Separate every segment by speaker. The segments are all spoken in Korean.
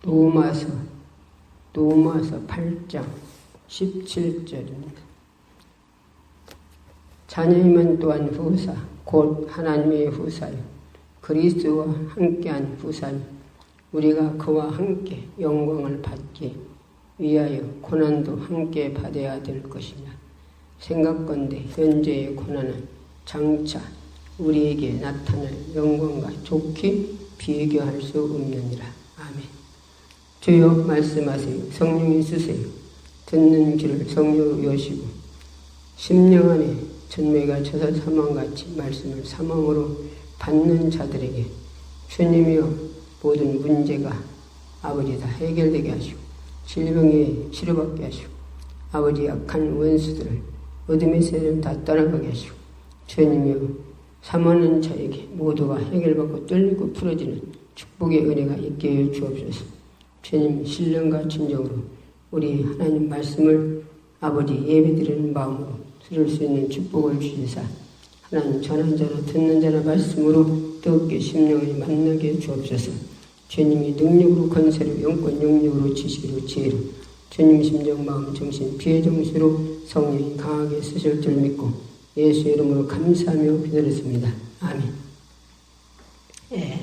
Speaker 1: 로마서 8장 17절입니다. 자녀임은 또한 후사, 곧 하나님의 후사요. 그리스도와 함께한 후사니 우리가 그와 함께 영광을 받기 위하여 고난도 함께 받아야 될 것이냐. 생각건대 현재의 고난은 장차 우리에게 나타날 영광과 좋게 비교할 수 없느니라. 아멘. 주여 말씀하세요. 성령이 쓰세요. 듣는 귀를 성령으로 여시고 심령 안에 전매가 저사 사망같이 말씀을 사망으로 받는 자들에게 주님이여 모든 문제가 아버지 다 해결되게 하시고 질병에 치료받게 하시고 아버지 약한 원수들을 어둠의 세력을 다 떠나가게 하시고 주님이여 삼하는 자에게 모두가 해결받고 뚫리고 풀어지는 축복의 은혜가 있게 해 주옵소서. 주님 신령과 진정으로 우리 하나님 말씀을 아버지 예배드리는 마음으로 들을 수 있는 축복을 주시사 하나님 전한 자나 듣는 자나 말씀으로 뜨겁게 심령을 만나게 해 주옵소서. 주님이 능력으로 권세로 영권 영역으로 지식으로 지혜로 주님 심정 마음 정신 비의 정수로 성령이 강하게 쓰실 줄 믿고 예수의 이름으로 감사하며 기도했습니다. 아멘. 예.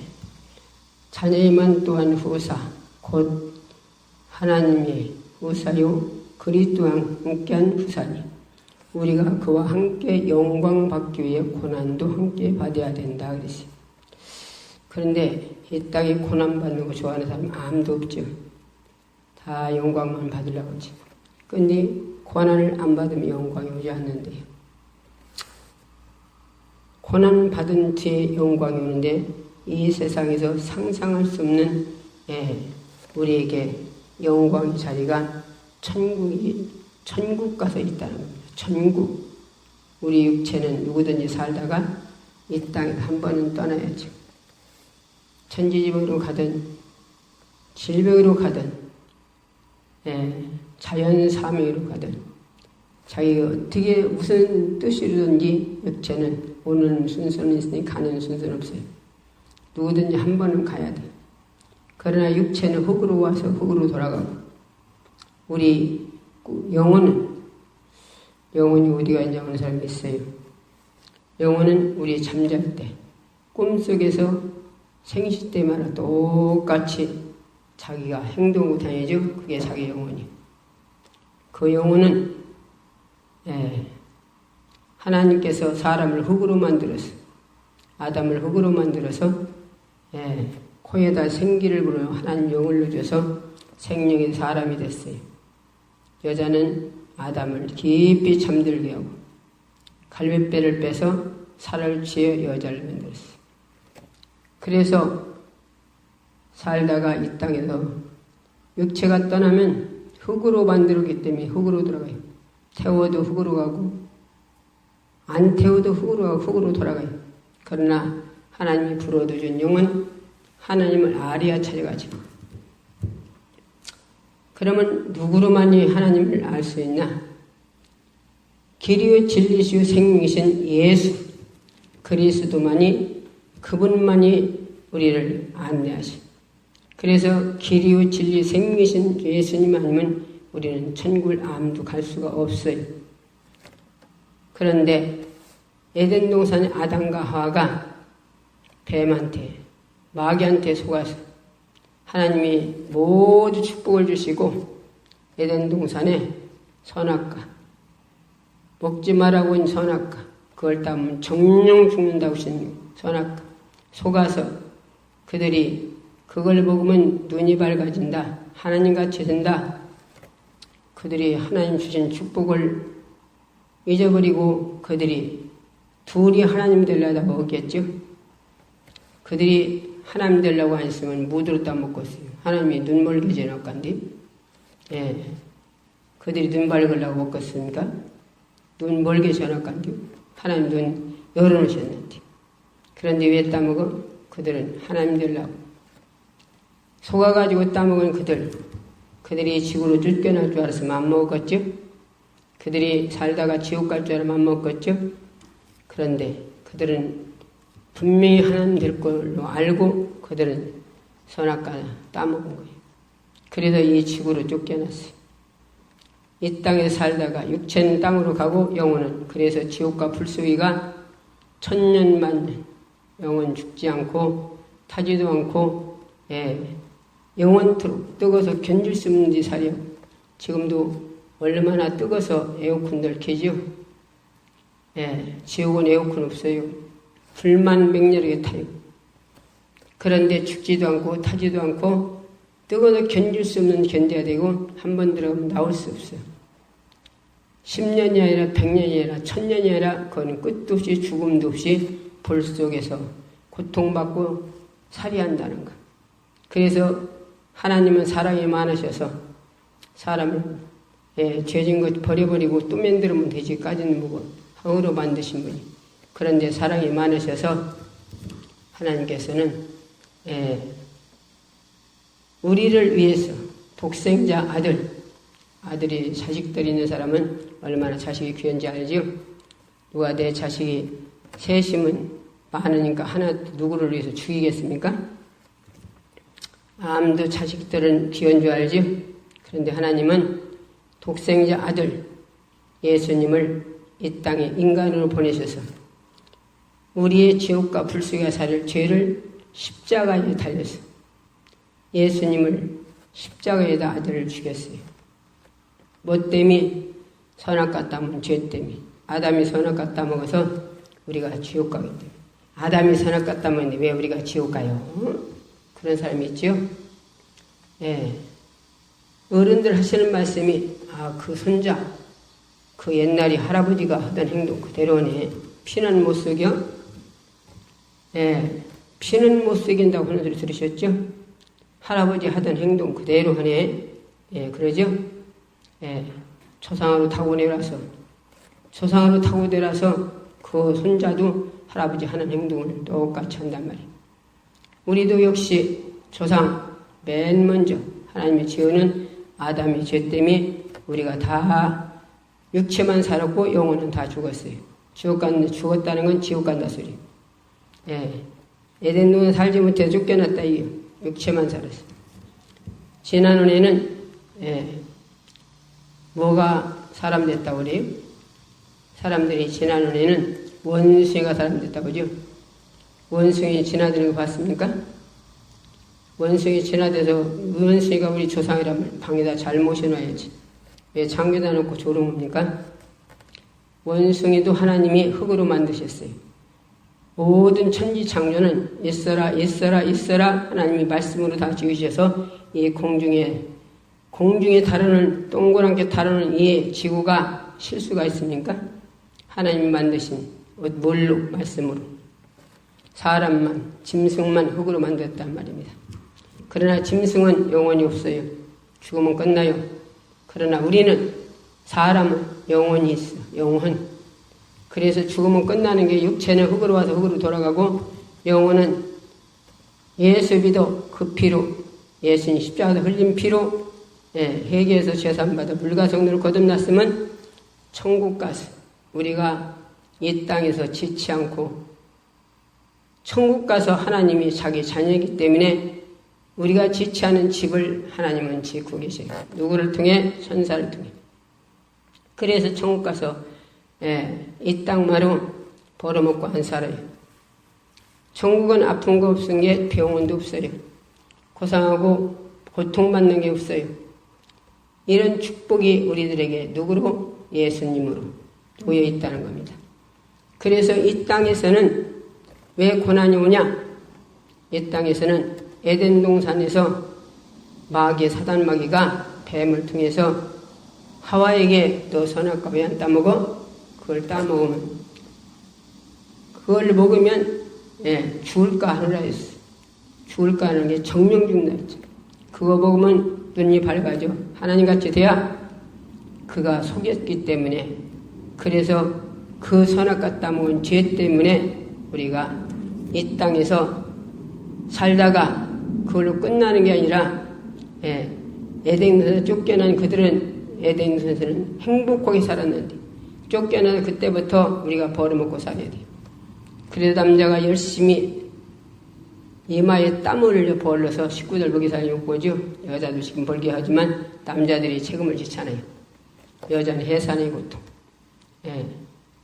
Speaker 1: 자녀이만 또한 후사 곧 하나님의 후사요 그리스도와 함께한 후사니 우리가 그와 함께 영광 받기 위해 고난도 함께 받아야 된다 그랬어요. 그런데 이 땅에 고난 받는 거 좋아하는 사람 아무도 없죠. 다 영광만 받으려고 하지. 근데 고난을 안 받으면 영광이 오지 않는데요. 고난 받은 뒤에 영광이 오는데 이 세상에서 상상할 수 없는 우리에게 영광의 자리가 천국 가서 있다는 겁니다. 천국. 우리 육체는 누구든지 살다가 이 땅에서 한 번은 떠나야죠. 천지지방으로 가든 질병으로 가든 자연사명으로 가든 자기가 어떻게 무슨 뜻이든지 육체는 오는 순서는 있으니 가는 순서는 없어요. 누구든지 한 번은 가야 돼. 그러나 육체는 흙으로 와서 흙으로 돌아가고 우리 영혼이 어디가 있냐고 하는 사람이 있어요. 영혼은 우리 잠잘 때 꿈속에서 생시 때마다 똑같이 자기가 행동하고 다니죠. 그게 자기 영혼이에요. 그 영혼은 하나님께서 사람을 흙으로 만들어서 아담을 흙으로 만들어서 코에다 생기를 불어 하나님 영을 넣어줘서 생명의 사람이 됐어요. 여자는 아담을 깊이 잠들게 하고 갈빗배를 빼서 살을 쥐어 여자를 만들었어요. 그래서 살다가 이 땅에서 육체가 떠나면 흙으로 만들었기 때문에 흙으로 들어가요. 태워도 흙으로 가고 안 태워도 흙으로 가고 흙으로 돌아가요. 그러나 하나님이 불어두신 영은 하나님을 아리아 찾아가지고 그러면 누구로만이 하나님을 알 수 있나? 길이요 진리시요 생명이신 예수 그리스도만이 그분만이 우리를 안내하시. 그래서 길이요 진리 생명이신 예수님 아니면 우리는 천국을 아무도 갈 수가 없어요. 그런데 에덴 동산의 아담과 하와가 뱀한테 마귀한테 속아서 하나님이 모두 축복을 주시고 에덴 동산에 선악과 먹지 말라고 한 선악과 그걸 따면 정령 죽는다고 하신 선악과 속아서 그들이 그걸 먹으면 눈이 밝아진다. 하나님같이 된다. 그들이 하나님 주신 축복을 잊어버리고 그들이 둘이 하나님 되려다 먹었겠죠. 그들이 하나님 되려고 안 했으면 무드로 따먹었어요. 하나님이 눈 멀게 지어놓을간디. 그들이 눈 밝으려고 먹었으니까 눈 멀게 지어놓을간디. 하나님 눈 열어놓으셨는데. 그런데 왜 따먹어? 그들은 하나님 되려고. 속아가지고 따먹은 그들이 지구로 쫓겨날 줄 알았으면 안 먹었죠? 그들이 살다가 지옥 갈 줄 알았으면 안 먹었죠? 그런데 그들은 분명히 하나님 될 걸로 알고 그들은 선악과 따먹은 거예요. 그래서 이 지구로 쫓겨났어요. 이 땅에 살다가 육체는 땅으로 가고 영혼은, 그래서 지옥과 불수위가 천년만년 영혼 죽지 않고 타지도 않고 영원토록 뜨거워서 견딜 수 없는지 살려. 지금도 얼마나 뜨거워서 에어컨들 켜죠. 지옥은 에어컨 없어요. 불만 맹렬하게 타요. 그런데 죽지도 않고 타지도 않고 뜨거워서 견딜 수 없는 견뎌야 되고, 한 번 들어가면 나올 수 없어요. 10년이 아니라 100년이 아니라 1000년이 아니라 그건 끝도 없이 죽음도 없이 불 속에서 고통받고 살이한다는 것. 그래서 하나님은 사랑이 많으셔서 사람을 죄진 것 버려버리고 또 만들면 되지까지는 뭐고 흙으로 만드신 분이. 그런데 사랑이 많으셔서 하나님께서는 우리를 위해서 독생자 아들이 자식들 있는 사람은 얼마나 자식이 귀한지 알죠? 누가 내 자식이 셋이면 많으니까 하나 누구를 위해서 죽이겠습니까? 아무도 자식들은 귀한 줄 알죠? 그런데 하나님은 독생자 아들 예수님을 이 땅에 인간으로 보내셔서 우리의 지옥과 불수가 살릴 죄를 십자가에 달려서 예수님을 십자가에다 아들을 죽였어요. 뭐 때문에? 선악과 따먹은 죄 때문에. 아담이 선악과 따먹어서 우리가 지옥 가기 때문에. 아담이 선악과 따먹는데 왜 우리가 지옥 가요? 그런 사람이 있죠? 어른들 하시는 말씀이 그 손자 그 옛날에 할아버지가 하던 행동 그대로네. 피는 못 속여? 피는 못 속인다고 하는 소리 들으셨죠? 할아버지 하던 행동 그대로 하네. 그러죠? 조상으로 타고 내려서 그 손자도 할아버지 하는 행동을 똑같이 한단 말이에요. 우리도 역시 조상 맨 먼저 하나님이 지으는 아담의 죄 때문에 우리가 다 육체만 살았고 영혼은 다 죽었어요. 죽었다는 건 지옥 간다 소리. 에덴동에 살지 못해 쫓겨났다 이요. 육체만 살았어요. 지난번에는 뭐가 사람 됐다고 그래요? 사람들이 지난번에는 원숭이가 사람 됐다고 그러죠? 원숭이 진화되는 거 봤습니까? 원숭이 진화돼서 원숭이가 우리 조상이라면 방에다 잘 모셔놔야지. 왜 장교다 놓고 조롱합니까? 원숭이도 하나님이 흙으로 만드셨어요. 모든 천지 창조는 있어라 하나님이 말씀으로 다 지으셔서 이 공중에 다루는 동그랗게 다루는 이 지구가 실수가 있습니까? 하나님이 만드신 뭘로? 말씀으로. 사람만, 짐승만 흙으로 만들었단 말입니다. 그러나 짐승은 영혼이 없어요. 죽으면 끝나요. 그러나 우리는 사람은 영혼이 있어. 영혼. 그래서 죽으면 끝나는 게 육체는 흙으로 와서 흙으로 돌아가고 영혼은 예수 믿어 그 피로 예수님 십자가에서 흘린 피로 회개해서 죄산받아 물가성도를 거듭났으면 천국 가서 우리가 이 땅에서 지치 않고 천국 가서 하나님이 자기 자녀이기 때문에 우리가 지치 않은 집을 하나님은 짓고 계셔요. 누구를 통해? 천사를 통해. 그래서 천국 가서 이 땅마로 벌어먹고 안 살아요. 천국은 아픈 거 없은 게 병원도 없어요. 고상하고 고통받는 게 없어요. 이런 축복이 우리들에게 누구로? 예수님으로 놓여 있다는 겁니다. 그래서 이 땅에서는 왜 고난이 오냐? 이 땅에서는 에덴 동산에서 사단 마귀가 뱀을 통해서 하와에게 너 선악과 왜 안 따먹어? 그걸 따먹으면 그걸 먹으면 죽을까 하느라 했어. 죽을까 하는 게 정령 죽는다 했죠. 그거 먹으면 눈이 밝아져. 하나님같이 돼야 그가 속였기 때문에 그래서 그 선악과 따먹은 죄 때문에 우리가 이 땅에서 살다가 그걸로 끝나는 게 아니라 에덴에서 쫓겨난 그들은 에덴에서는 행복하게 살았는데 쫓겨난 그때부터 우리가 벌어먹고 살아야 돼요. 그래서 남자가 열심히 이마에 땀을 흘려 벌러서 식구들 먹이 살려고 보죠. 여자도 지금 벌게 하지만 남자들이 책임을 지잖아요. 여자는 해산의 고통.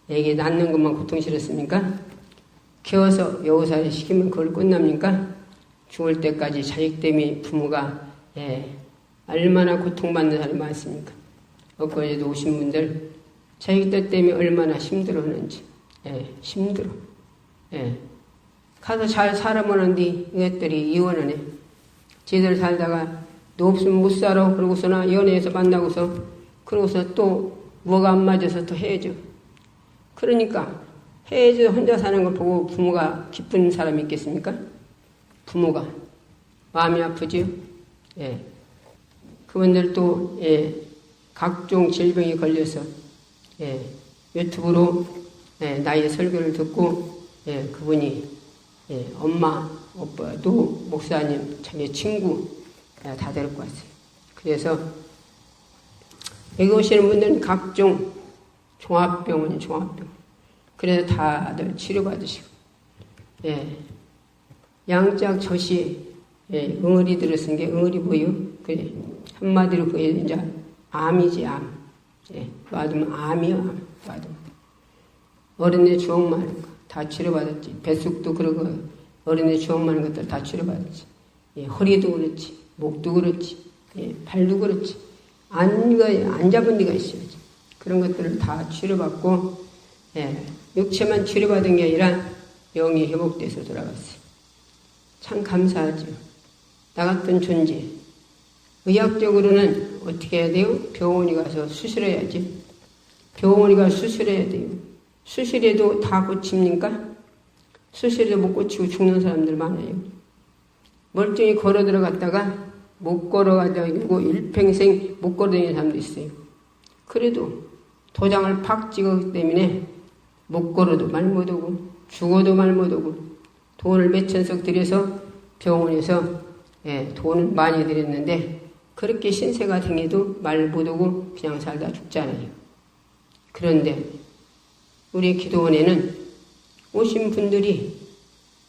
Speaker 1: 애기 낳는 것만 고통 싫었습니까? 키워서 여우살이 시키면 그걸 끝납니까? 죽을 때까지 자식 때문에 부모가 얼마나 고통받는 사람이 많습니까? 엊그제도 오신 분들 자식들 때문에 얼마나 힘들어하는지 힘들어. 가서 잘 살아보는데 이것들이 이혼을 해. 지들 살다가 너 없으면 못 살아. 그러고서나 연애해서 만나고서 그러고서 또 뭐가 안 맞아서 또 헤어져. 그러니까 헤어져 혼자 사는 걸 보고 부모가 기쁜 사람이 있겠습니까? 부모가 마음이 아프지요. 그분들도 각종 질병이 걸려서 유튜브로 나의 설교를 듣고 그분이 엄마, 오빠도 목사님, 자기 친구 다 데리고 왔어요. 그래서 여기 오시는 분들은 각종 종합병원. 그래서 다들 치료받으시고 양짝 젖이 응어리 들었은 게 응어리 보여. 그래. 한마디로 그게 이제 암이지 암. 놔두면 암이야 암. 놔두면. 어른의 주옥 많은 거 다 치료받았지. 뱃속도 그러고 어른의 주옥 많은 것들 다 치료받았지. 허리도 그렇지. 목도 그렇지. 발도 그렇지. 안 잡은 데가 있어야지. 그런 것들을 다 치료받고 육체만 치료받은 게 아니라 영이 회복돼서 돌아갔어요. 참 감사하죠. 나 같은 존재. 의학적으로는 어떻게 해야 돼요? 병원에 가서 수술해야지. 병원에 가서 수술해야 돼요. 수술해도 다 고칩니까? 수술해도 못 고치고 죽는 사람들 많아요. 멀쩡히 걸어 들어갔다가 못 걸어가지고 일평생 못 걸어다니는 사람도 있어요. 그래도 도장을 팍 찍었기 때문에 못 걸어도 말 못하고 죽어도 말 못하고 돈을 몇천석 들여서 병원에서 돈을 많이 들였는데 그렇게 신세가 생겨도 말 못하고 그냥 살다 죽잖아요. 그런데 우리 기도원에는 오신 분들이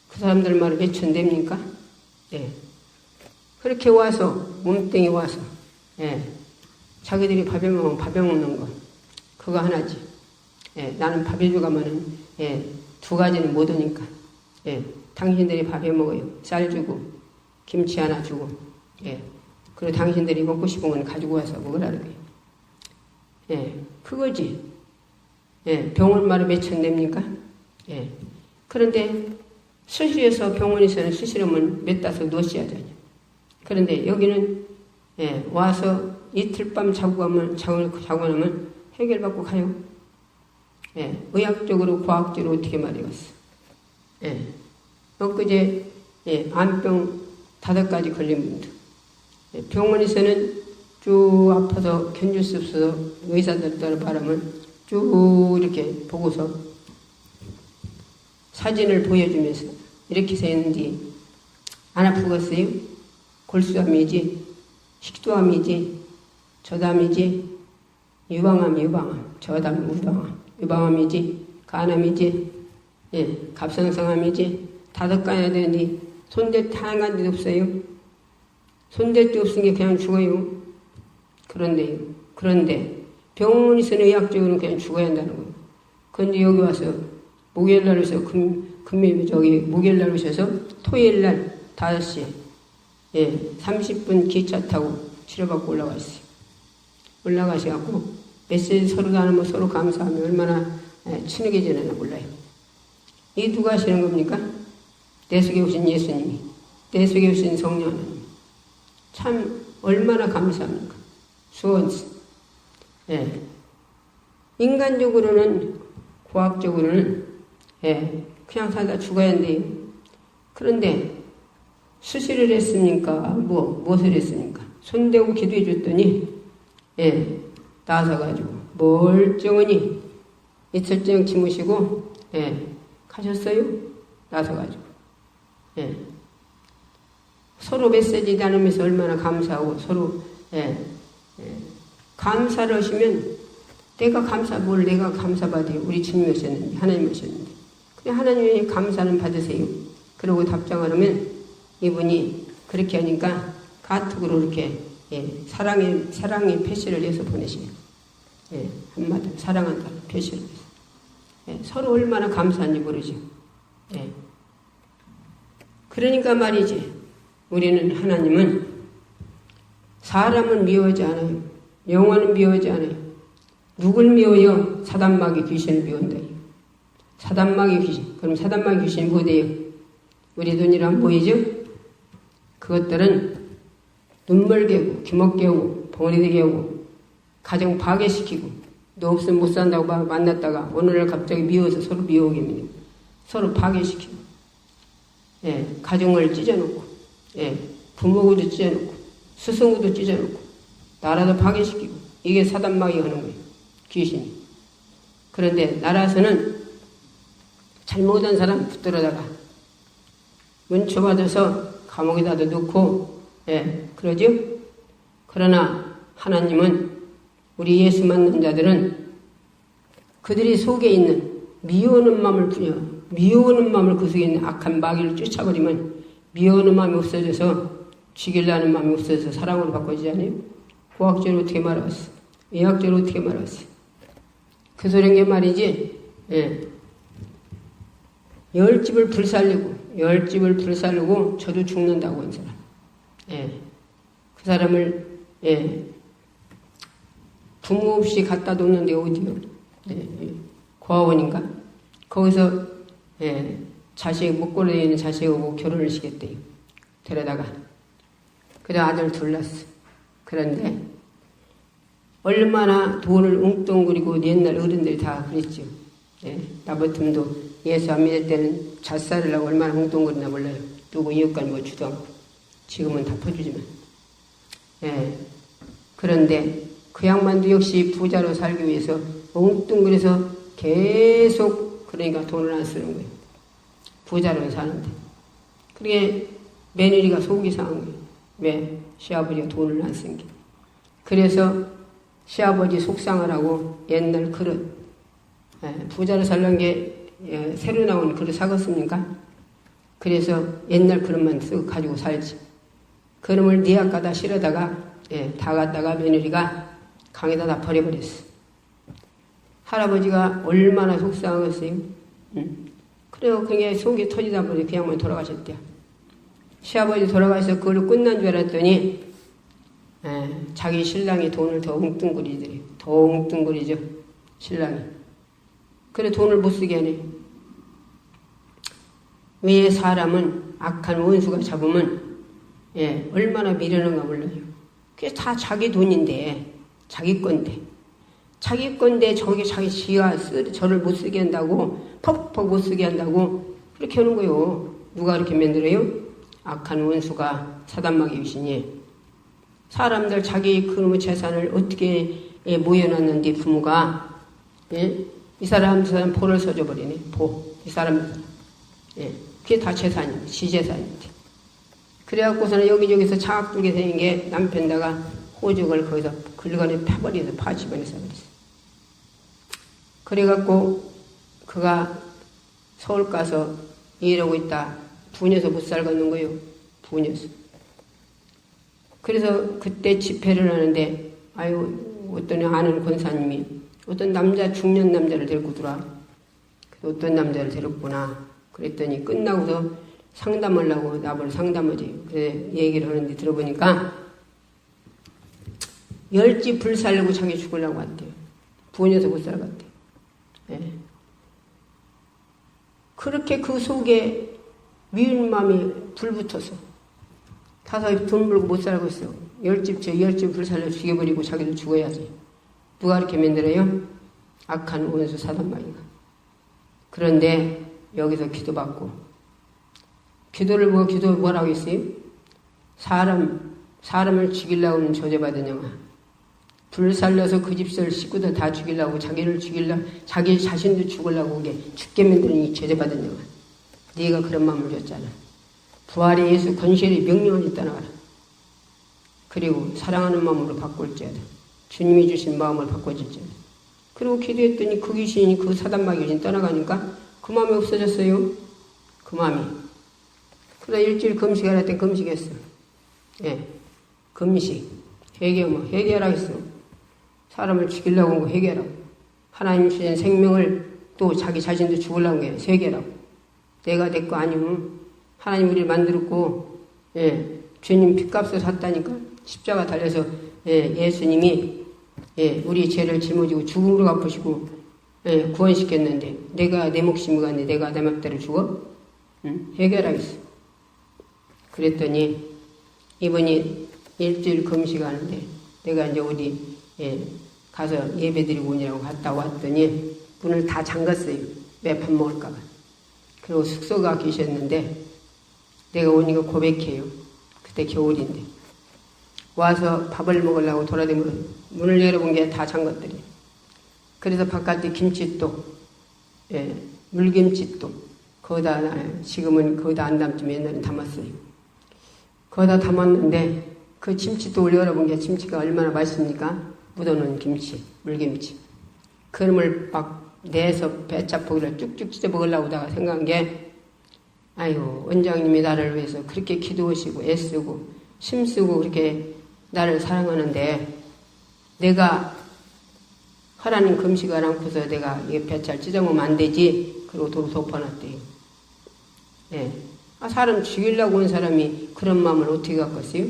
Speaker 1: 그 사람들 말을 외쳐냅니까? 그렇게 와서 몸뚱이 와서 자기들이 밥에 먹는 거 그거 하나지. 나는 밥에 주가면은 두 가지는 못 오니까 당신들이 밥에 먹어요. 쌀 주고 김치 하나 주고 그리고 당신들이 먹고 싶은 건 가지고 와서 먹으라는 거예요. 그거지. 병원 말을 외쳐냅니까? 그런데 수시에서 병원에서는 수시하면 몇 다섯 넣으셔야 되냐. 그런데 여기는 와서 이틀 밤 자고 나면 해결받고 가요. 의학적으로 과학적으로 어떻게 말해왔어. 엊그제 암병 5가지 걸린 분들 병원에서는 쭉 아파서 견딜 수 없어서 의사들 따라 바라면 쭉 이렇게 보고서 사진을 보여주면서 이렇게 서 있는데 안 아프겠어요? 골수암이지, 식도암이지, 저담이지, 유방암, 저담, 유방암이지, 간암이지, 갑상선암이지, 5가지 되는데 손댈 데 한 가지도 없어요. 손댈 데 없으니 그냥 죽어요. 그런데 병원에서는 의학적으로는 그냥 죽어야 한다는 거예요. 그런데 여기 와서 목요일날 오셔서 목요일날 오셔서 토요일날 5시에 30분 기차 타고 치료받고 올라갔어요. 올라가셔갖고 메시지 서로 나누면 서로 감사하며 얼마나 친해지나 몰라요. 이 누가 하시는 겁니까? 내 속에 오신 예수님이, 내 속에 오신 성령 하나님. 참 얼마나 감사합니까? 수원스. 인간적으로는 과학적으로는 그냥 살다 죽어야 한대요. 그런데 수술을 했습니까? 무엇을 했습니까? 손대고 기도해 줬더니 나서가지고 멀쩡하니 이틀째 주무시고 가셨어요. 나서가지고 서로 메시지 나누면서 얼마나 감사하고 서로 감사를 하시면 내가 감사받아요. 우리 주님이 하셨는데 하나님 하셨는데 그냥 하나님의 감사는 받으세요. 그러고 답장을 하면 이분이 그렇게 하니까 카톡으로 이렇게 사랑의 표시를 해서 보내시네요. 한마디로 사랑한다는 표시를 해서. 서로 얼마나 감사한지 모르죠. 그러니까 말이지, 우리는 하나님은 사람은 미워하지 않아요. 영혼은 미워하지 않아요. 누굴 미워요? 사단마귀 귀신을 미워한다. 사단마귀 귀신. 그럼 사단마귀 귀신이 뭐예요? 우리 눈이랑 보이죠? 그것들은 눈물 개고, 기목 개고, 봉어리 개고, 가정 파괴시키고, 너 없으면 못 산다고 만났다가 오늘날 갑자기 미워서 서로 미워하게 합니다. 서로 파괴시키고, 가정을 찢어놓고, 부모구도 찢어놓고, 스승구도 찢어놓고, 나라도 파괴시키고, 이게 사단마귀가 하는 거예요. 귀신이. 그런데 나라에서는 잘못한 사람 붙들어다가 문초받아서 감옥에다도 넣고, 그러죠? 그러나 하나님은 우리 예수 만난 자들은 그들이 속에 있는 미워하는 마음을 미워하는 마음을 그 속에 있는 악한 마귀를 쫓아버리면 미워하는 마음이 없어져서 죽이려는 마음이 없어져서 사랑으로 바꿔지지 않아요? 고학적으로 어떻게 말하겠어? 의학적으로 어떻게 말하겠어? 그 소린 게 말이지, 열 집을 불살르고 저도 죽는다고 한 사람. 그 사람을, 부모 없이 갖다 놓는데 어디요? 고아원인가? 거기서, 목골에 있는 자식하고 결혼을 시켰대요. 데려다가. 그래, 아들 둘 낳았어. 그런데, 얼마나 돈을 웅뚱그리고 옛날 어른들이 다 그랬죠. 나 같으면도 예수 안 믿을 때는 잣살으려고 얼마나 웅뚱그렸나 몰라요. 누구 이웃간 뭐 주도 않고. 지금은 다 퍼주지만. 그런데 그 양반도 역시 부자로 살기 위해서 웅뚱그려서 계속 그러니까 돈을 안 쓰는 거예요. 부자로 사는데. 그게 며느리가 속이 상한 거예요. 왜? 시아버지가 돈을 안 쓴 게. 그래서 시아버지 속상하라고 옛날 그릇, 부자로 살는 게 새로 나온 그릇 사겠습니까? 그래서 옛날 그릇만 쓰고 가지고 살지. 그놈을 니악 가다 실어다가 다 갖다가 며느리가 강에다 다 버려버렸어. 할아버지가 얼마나 속상하겠어요. 그래요. 그게 속이 터지다 보니 그 양반이 돌아가셨대요. 시아버지 돌아가서 그걸로 끝난 줄 알았더니 자기 신랑이 돈을 더 웅뚱거리더래요. 더 웅뚱거리죠. 신랑이. 그래 돈을 못 쓰게 하네. 왜 사람은 악한 원수가 잡으면 얼마나 미련한가 몰라요. 그게 다 자기 돈인데 자기 건데 저게 자기 지가 저를 못 쓰게 한다고 퍽퍽 못 쓰게 한다고 그렇게 하는 거요. 누가 그렇게 만들어요? 악한 원수가 사단마귀 귀신이. 사람들 자기 그놈의 재산을 어떻게 모여놨는데 부모가 이 사람 저 사람 보를 써줘버리네. 이 사람 그게 다 재산인데 지 재산인데. 그래갖고서는 여기저기서 차악들게 생긴 게 남편다가 호적을 거기서 긁어내 파버려서 파집어내서 버렸어. 그래갖고 그가 서울 가서 일하고 있다. 분여서 못 살겠는 거요. 분여서. 그래서 그때 집회를 하는데 어떤 아는 권사님이 어떤 남자 중년 남자를 데리고 들어와. 어떤 남자를 데렸구나. 그랬더니 끝나고서 상담하려고 나보고 상담하지. 그래 얘기를 하는데 들어보니까 10집 불살려고 자기 죽으려고 왔대요. 부녀서 못 살았대요. 그렇게 그 속에 미운 마음이 불붙어서 가서 돈 벌고 못 살고 있어. 10집 불살려 죽여버리고 자기도 죽어야지. 누가 이렇게 만들어요? 악한 원수 사단마귀가. 그런데 여기서 기도받고 기도를 뭐라고 했어요? 사람을 죽이려고 하는 저주받은 영아. 불살려서 그 집들 식구들 다 죽이려고 자기를 죽이려고 자기 자신도 죽으려고 오게 죽게 만드는 이 저주받은 영아. 네가 그런 마음을 줬잖아. 부활의 예수 건실히 명령을 떠나가라. 그리고 사랑하는 마음으로 바꿀지어다. 주님이 주신 마음을 바꿔줄지어다. 그리고 기도했더니 그 귀신이 그 사단마귀 귀신 떠나가니까 그 마음이 없어졌어요. 그 그러다 일주일 금식하라 했더니 금식했어. 예, 금식. 해결하라 했어. 사람을 죽이려고 한 거 해결하고. 하나님 주신 생명을 또 자기 자신도 죽으려고 해. 해결하고. 내가 내 거 아니면 하나님 우리를 만들었고, 예, 주님 핏값을 샀다니까. 십자가 달려서, 예수님이, 우리 죄를 짊어지고 죽음으로 갚으시고, 구원시켰는데, 내가 내 목숨이 갔는데 내가 내 맘대로 죽어? 응? 해결하겠어. 그랬더니, 이번이 일주일 금식하는데, 내가 이제 어디, 가서 예배드리고 오느라고 갔다 왔더니, 문을 다 잠갔어요. 왜 밥 먹을까봐. 그리고 숙소가 계셨는데, 내가 오니까 고백해요. 그때 겨울인데. 와서 밥을 먹으려고 돌아다니면 문을 열어본 게 다 잠갔더래. 그래서 바깥에 김치도, 물김치도, 거기다, 지금은 거기다 안 담지만 옛날에 담았어요. 거기다 담았는데, 그 김치도 열어본 게 김치가 얼마나 맛있습니까? 묻어놓은 김치, 물김치. 그놈을 막 내서 배짜포기를 쭉쭉 찢어 먹으려고 다가 생각한 게, 아이고, 원장님이 나를 위해서 그렇게 기도하시고, 애쓰고, 힘쓰고, 그렇게 나를 사랑하는데, 내가 하라는 금식을 않고서 내가 이 배차를 찢어먹으면 안 되지. 그리고 도로 덮어놨대요. 사람 죽이려고 온 사람이 그런 마음을 어떻게 갖겠어요?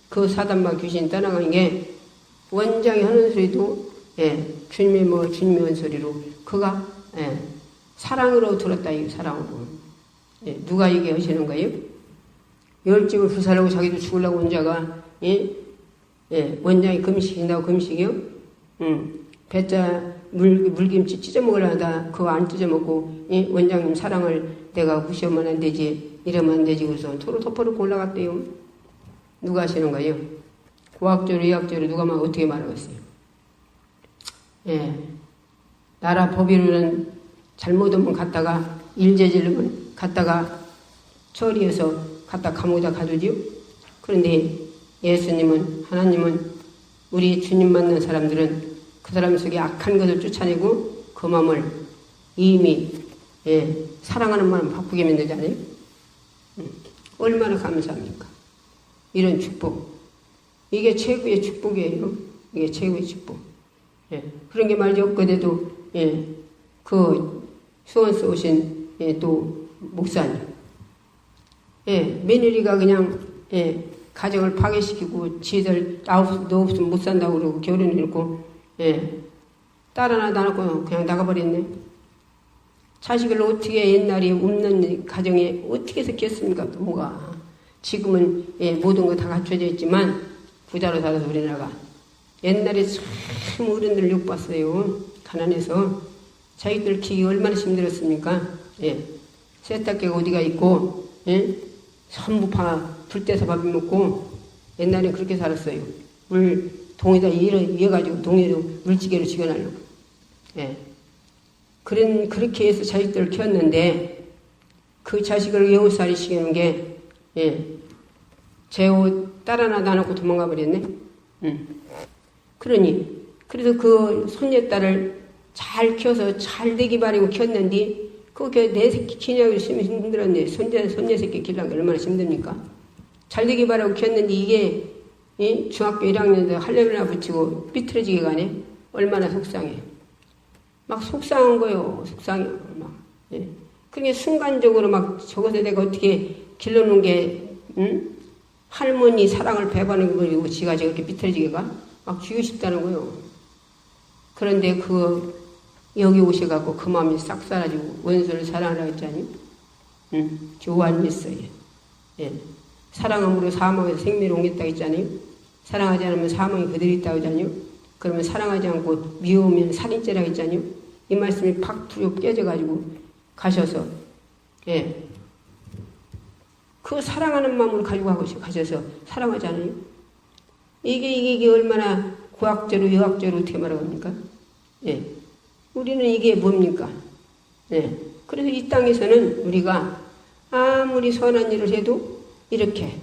Speaker 1: 그 사단마 귀신 떠나간 게 원장이 하는 소리도 주님이 한 소리로 그가 사랑으로 들었다. 이 사랑으로. 누가 얘기하시는 거예요? 열집을 불살라고 자기도 죽으려고 온 자가 원장이 금식인다고 금식이요? 배짜 물김치 찢어먹으려다 그거 안 찢어먹고 원장님 사랑을 내가 무시하면 안 되지, 이러면 안 되지. 그래서 토로 덮어놓고 올라갔대요. 누가 하시는 거예요? 고학적으로 의학적으로 누가 막 어떻게 말하겠어요? 나라 법이로는 잘못하면 갔다가 일제질르면 갔다가 처리해서 갔다 감옥에다 가두지요. 그런데 예수님은, 하나님은 우리 주님 만난 사람들은 그 사람 속에 악한 것을 쫓아내고 그 마음을 이미 사랑하는 마음 바꾸게 만들잖아요. 얼마나 감사합니까? 이런 축복. 이게 최고의 축복이에요. 이게 최고의 축복. 그런 게 말이 없거든도 그 수원서 오신 또 목사님. 며느리가 그냥 가정을 파괴시키고 지들 너 없으면 못 산다고 그러고 결혼해놓고 딸 하나 낳고 그냥 나가버렸네. 자식을 어떻게 옛날에 없는 가정에 어떻게 섞였습니까? 뭐가 지금은 모든 거 다 갖춰져 있지만 부자로 살아서 우리나라가 옛날에 참 어른들 욕봤어요. 가난해서 자기들 키기 얼마나 힘들었습니까? 세탁기가 어디가 있고 전부 불 떼서 밥 먹고 옛날에 그렇게 살았어요. 물 동에다 이어가지고 동에도 물지개로 지겨나려고. 그렇게 해서 자식들을 키웠는데 그 자식을 6살이 시키는 게 제 옷 딸 하나 놔놓고 도망가 버렸네. 그래서 그 손녀딸을 잘 키워서 잘 되기 바라고 키웠는데 그게 내 새끼 키냐고 힘들었네. 손녀 새끼 키우려면 얼마나 힘듭니까? 잘 되기 바라고 키웠는데 이게 중학교 1학년에서 할례루야 붙이고 삐뚤어지게 가네. 얼마나 속상해. 막 속상한 거요. 속상해. 막. 그러니까 순간적으로 막 저것에 내가 어떻게 길러놓은 게 할머니 사랑을 배반하는 거고 지가 저렇게 삐뚤어지게 가? 막 죽이고 싶다는 거요. 그런데 여기 오셔갖고 그 마음이 싹 사라지고 원수를 사랑하라 했잖아요. 교환이 있어요. 사랑함으로 사망에서 생명을 옮겼다 했잖아요. 사랑하지 않으면 사망이 그대로 있다고 했잖아요. 그러면 사랑하지 않고 미워하면 살인죄라고 했잖아요. 이 말씀이 팍 툭 깨져가지고 가셔서 그 사랑하는 마음으로 가지고 가셔서 사랑하지 않아요. 이게 얼마나 고학적으로 의학적으로 어떻게 말합니까? 우리는 이게 뭡니까? 그래서 이 땅에서는 우리가 아무리 선한 일을 해도 이렇게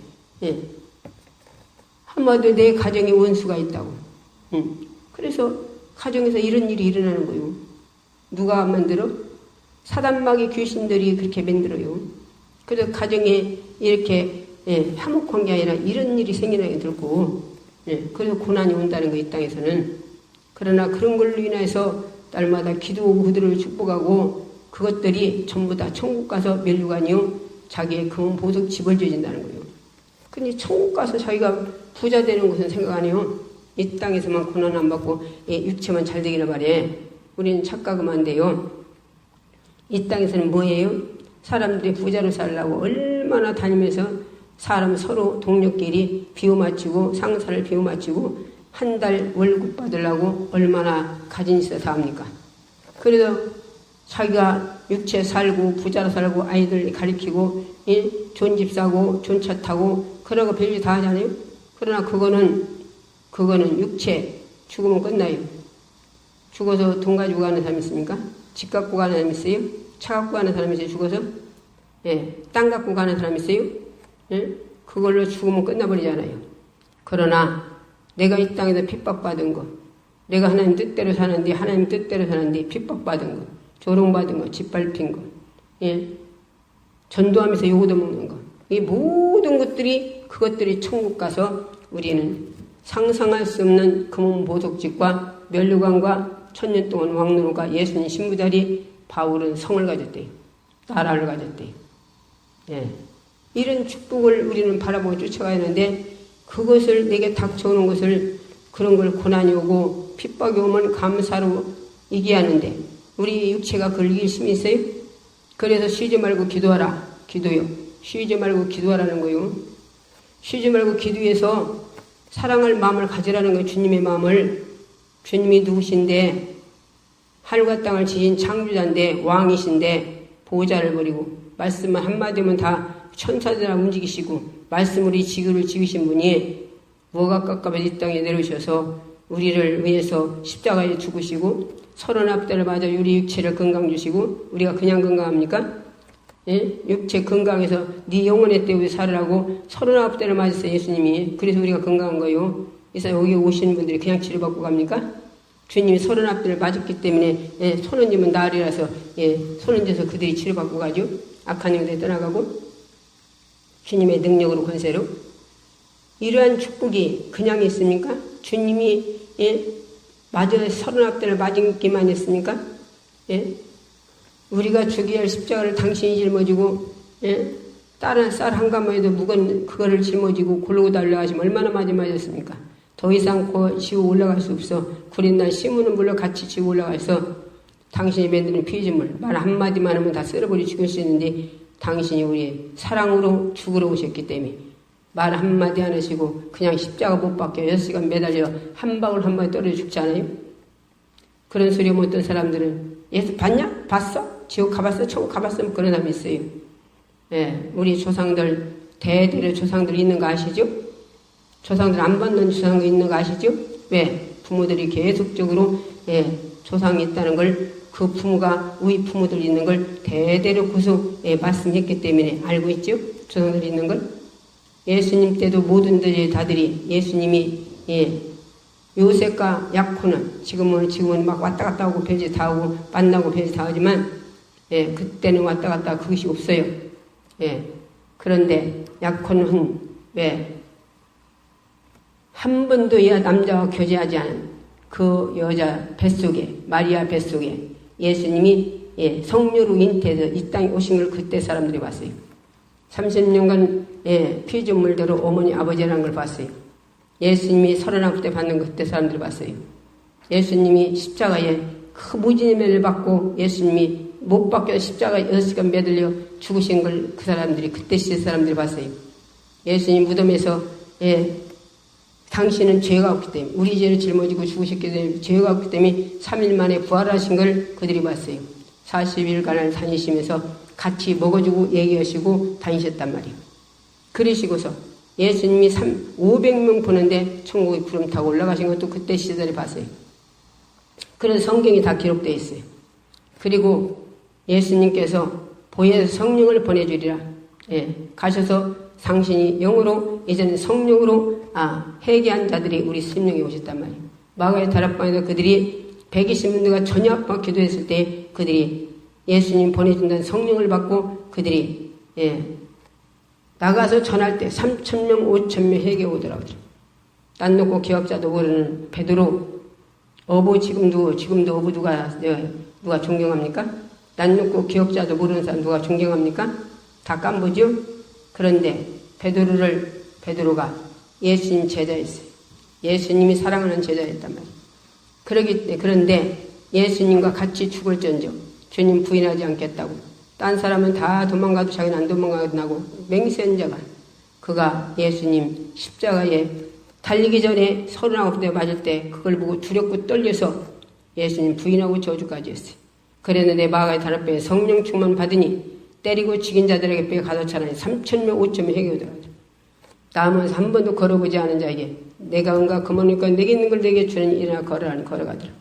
Speaker 1: 한마디로 내 가정에 원수가 있다고. 그래서 가정에서 이런 일이 일어나는 거예요. 누가 만들어? 사단마귀 귀신들이 그렇게 만들어요. 그래서 가정에 이렇게 화목한 게 아니라 이런 일이 생기는 게 들고 그래서 고난이 온다는 거 이 땅에서는. 그러나 그런 걸로 인해서 날마다 기도하고 그들을 축복하고 그것들이 전부 다 천국 가서 면류관이요 자기의 금은 보석 집을 지어진다는 거예요. 근데 천국 가서 자기가 부자 되는 것은 생각 안 해요. 이 땅에서만 고난 안 받고 육체만 잘 되기를 바래. 우리는 착각하면 안 돼요. 이 땅에서는 뭐예요? 사람들이 부자로 살려고 얼마나 다니면서 사람 서로 동료끼리 비워 맞추고 상사를 비워 맞추고 한 달 월급 받으려고 얼마나 가진 있어서 합니까? 그래서 자기가 육체 살고 부자로 살고 아이들 가르치고 좋은 집 사고 좋은 차 타고 그러고 별일 다 하잖아요. 그러나 그거는 육체 죽으면 끝나요. 죽어서 돈 가지고 가는 사람이 있습니까? 집 갖고 가는 사람이 있어요? 차 갖고 가는 사람이 있어요? 죽어서? 땅 갖고 가는 사람이 있어요? 그걸로 죽으면 끝나버리잖아요. 그러나 내가 이 땅에서 핍박받은 거, 내가 하나님 뜻대로 사는데 하나님 뜻대로 사는데 핍박받은 거, 조롱받은 거, 짓밟힌 거, 전도하면서 요구도 먹는 거, 이 모든 것들이 그것들이 천국 가서 우리는 상상할 수 없는 금은 보석집과 면류관과 천년 동안 왕노가 예수님 신부자리 바울은 성을 가졌대요. 나라를 가졌대요. 이런 축복을 우리는 바라보고 쫓아가야 하는데 그것을 내게 닥쳐오는 것을 그런 걸 고난이 오고 핍박이 오면 감사로 이기하는데 우리 육체가 그걸 이길 힘이 있어요? 그래서 쉬지 말고 기도하라. 기도요. 쉬지 말고 기도하라는 거요. 쉬지 말고 기도해서 사랑할 마음을 가지라는 거예요. 주님의 마음을. 주님이 누구신데 하늘과 땅을 지신 창조자인데 왕이신데 보호자를 버리고 말씀만 한마디면 다 천사들아 움직이시고 말씀으로 이 지구를 지으신 분이 뭐가 깝깝해 이 땅에 내려오셔서 우리를 위해서 십자가에 죽으시고 39대를 맞아 우리 육체를 건강 주시고 우리가 그냥 건강합니까? 육체 건강해서 네 영혼의 때에 살으라고 39대를 맞았어요. 예수님이. 그래서 우리가 건강한 거예요. 그래서 여기 오시는 분들이 그냥 치료받고 갑니까? 주님이 39대를 맞았기 때문에 손은지면 나으리라서 손은져서 그들이 치료받고 가죠. 악한 영들이 떠나가고 주님의 능력으로 권세로. 이러한 축복이 그냥 있습니까? 주님이 맞아 39대를 맞기만 했습니까? 우리가 죽여야 할 십자가를 당신이 짊어지고 다른 쌀 한 가마에도 무거운 그거를 짊어지고 골고다 올라가시면 얼마나 많이 맞았습니까? 더 이상 지고 올라갈 수 없어. 구린 날 심으는 물로 같이 지고 올라가서 당신이 만드는 피조물 말 한마디만 하면 다 쓸어버리 죽일 수 있는데 당신이 우리의 사랑으로 죽으러 오셨기 때문에 말 한마디 안 하시고 그냥 십자가 못 박혀 6시간 매달려 한 방울 한 방울 떨어져 죽지 않아요? 그런 소리 하면 어떤 사람들은 예수 봤냐? 봤어? 지옥 가봤어? 천국 가봤어? 그런 사람이 있어요. 우리 조상들 대대로 조상들 있는 거 아시죠? 조상들 안 받는 조상들 있는 거 아시죠? 왜? 부모들이 계속적으로 조상이 있다는 걸 그 부모가 우리 부모들 있는 걸 대대로 구속 말씀했기 때문에 알고 있죠? 조상들이 있는 걸. 예수님 때도 모든 다들이 예수님이 요셉과 야코는 지금은 막 왔다 갔다 하고 별짓 다 하고 만나고 별짓 다 하지만 그때는 왔다 갔다 그것이 없어요. 그런데 야코는 왜 한 번도 남자와 교제하지 않은 그 여자 뱃속에 마리아 뱃속에 예수님이 성녀로 잉태해서 이 땅에 오신 걸 그때 사람들이 봤어요. 30년간 피조물대로 어머니 아버지라는 걸 봤어요. 예수님이 39대 받는 거 그때 사람들이 봤어요. 예수님이 십자가에 그 무진의매를 받고 예수님이 못 박혀 십자가에 6시간 매달려 죽으신 걸 그 사람들이 그때 시대 사람들이 봤어요. 예수님 무덤에서 당신은 죄가 없기 때문에 우리 죄를 짊어지고 죽으셨기 때문에 죄가 없기 때문에 3일 만에 부활하신 걸 그들이 봤어요. 40일간을 다니시면서 같이 먹어주고 얘기하시고 다니셨단 말이에요. 그러시고서 예수님이 500명 보는데 천국에 구름 타고 올라가신 것도 그때 시대를 봤어요. 그래서 성경이 다 기록되어 있어요. 그리고 예수님께서 보혜사 성령을 보내주리라. 가셔서 당신이 영으로 이제는 성령으로 회개한 자들이 우리 심령에 오셨단 말이에요. 마가의 다락방에서 그들이 120명대가 저녁 기도했을 때 그들이 예수님 보내준다는 성령을 받고 그들이 나가서 전할 때 3,000명, 5,000명 회개 오더라고요. 딴 놓고 기억자도 모르는 베드로. 어부 지금도 어부 누가 존경합니까? 난 놓고 기억자도 모르는 사람 누가 존경합니까? 다 깜보죠? 그런데 베드로가 예수님 제자였어요. 예수님이 사랑하는 제자였단 말이에요. 그런데 예수님과 같이 죽을지언정 주님 부인하지 않겠다고. 딴 사람은 다 도망가도 자기는 안 도망가고 맹세한 그가 예수님 십자가에 달리기 전에 39대 맞을 때 그걸 보고 두렵고 떨려서 예수님 부인하고 저주까지 했어요. 그랬는데 마가의 다락방에 성령 충만 받으니 때리고 죽인 자들에게 배 가둬차라니 3,000명 5,000명 해결되더라고요. 남은 한 번도 걸어보지 않은 자에게 내가 응가 그머니까 내게 있는 걸 내게 주는 일이나 걸어가더라.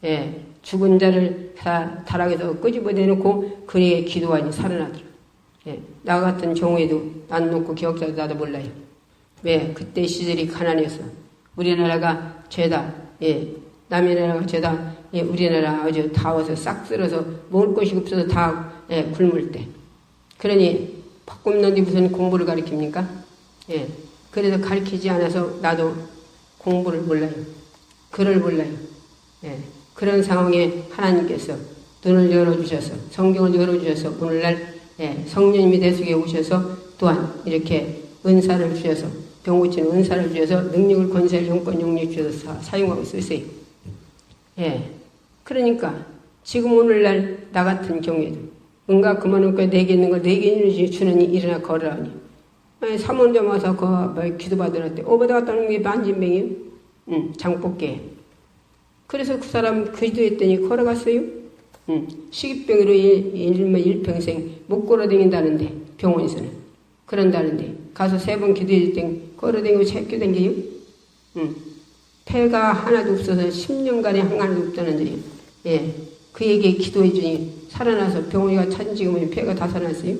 Speaker 1: 예, 죽은 자를 다락에서 끄집어내놓고 그에게 기도하니 살아나더라. 예, 나 같은 경우에도 난 놓고 기억자도 나도 몰라요. 왜? 그때 시절이 가난해서 우리나라가 죄다. 예, 남의 나라가 죄다. 예, 우리나라 아주 다워서 싹 쓸어서 먹을 것이 없어서 다 굶을 때. 그러니 팝꿈는데 무슨 공부를 가르칩니까? 예, 그래서 가르치지 않아서 나도 공부를 몰라요. 글을 몰라요. 예, 그런 상황에 하나님께서 눈을 열어주셔서 성경을 열어주셔서 오늘날 성령님이 내 속에 오셔서 또한 이렇게 은사를 주셔서 병 고치는 은사를 주셔서 능력을 권세를 용권 용력 주셔서 사용하고 쓰세요. 예, 그러니까 지금 오늘날 나 같은 경우에도 응가 그만없고 내게 있는 걸 내게 주는 일이나 걸으라니 사모님 와서 기도 받으라 때 오바다 갔다는 게 만진병이에요. 장복계. 그래서 그 사람 기도했더니 걸어갔어요. 식이병으로 일평생 못 걸어다닌다는데 병원에서는 그런다는데 가서 3번 기도했더니 걸어다니고 책교 댕겨요. 폐가 하나도 없어서 10년간에 하나도 없다는데 예, 그에게 기도해주니 살아나서 병원이가 찾은 지금은 폐가 다 살아났어요.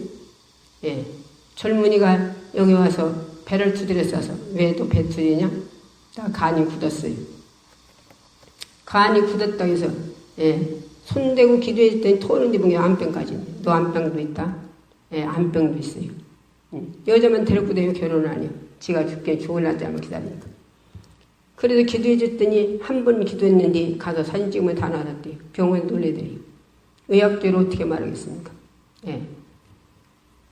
Speaker 1: 예, 젊은이가 여기 와서 배를 두드려 싸서 왜 또 배 두드리냐? 다 간이 굳었어요. 간이 굳었다고 해서 손대고 기도했더니 토는 데보니 암병까지 있네. 노암병도 있다. 암병도 있어요. 여자만 데리고 다니고 결혼을 안 해요. 지가 죽을 날짜만 기다리니까. 그래서 기도해줬더니 한 번 기도했는데 가서 사진 찍으면 다 나왔대요. 병원에 놀래더래요. 의학적으로 어떻게 말하겠습니까?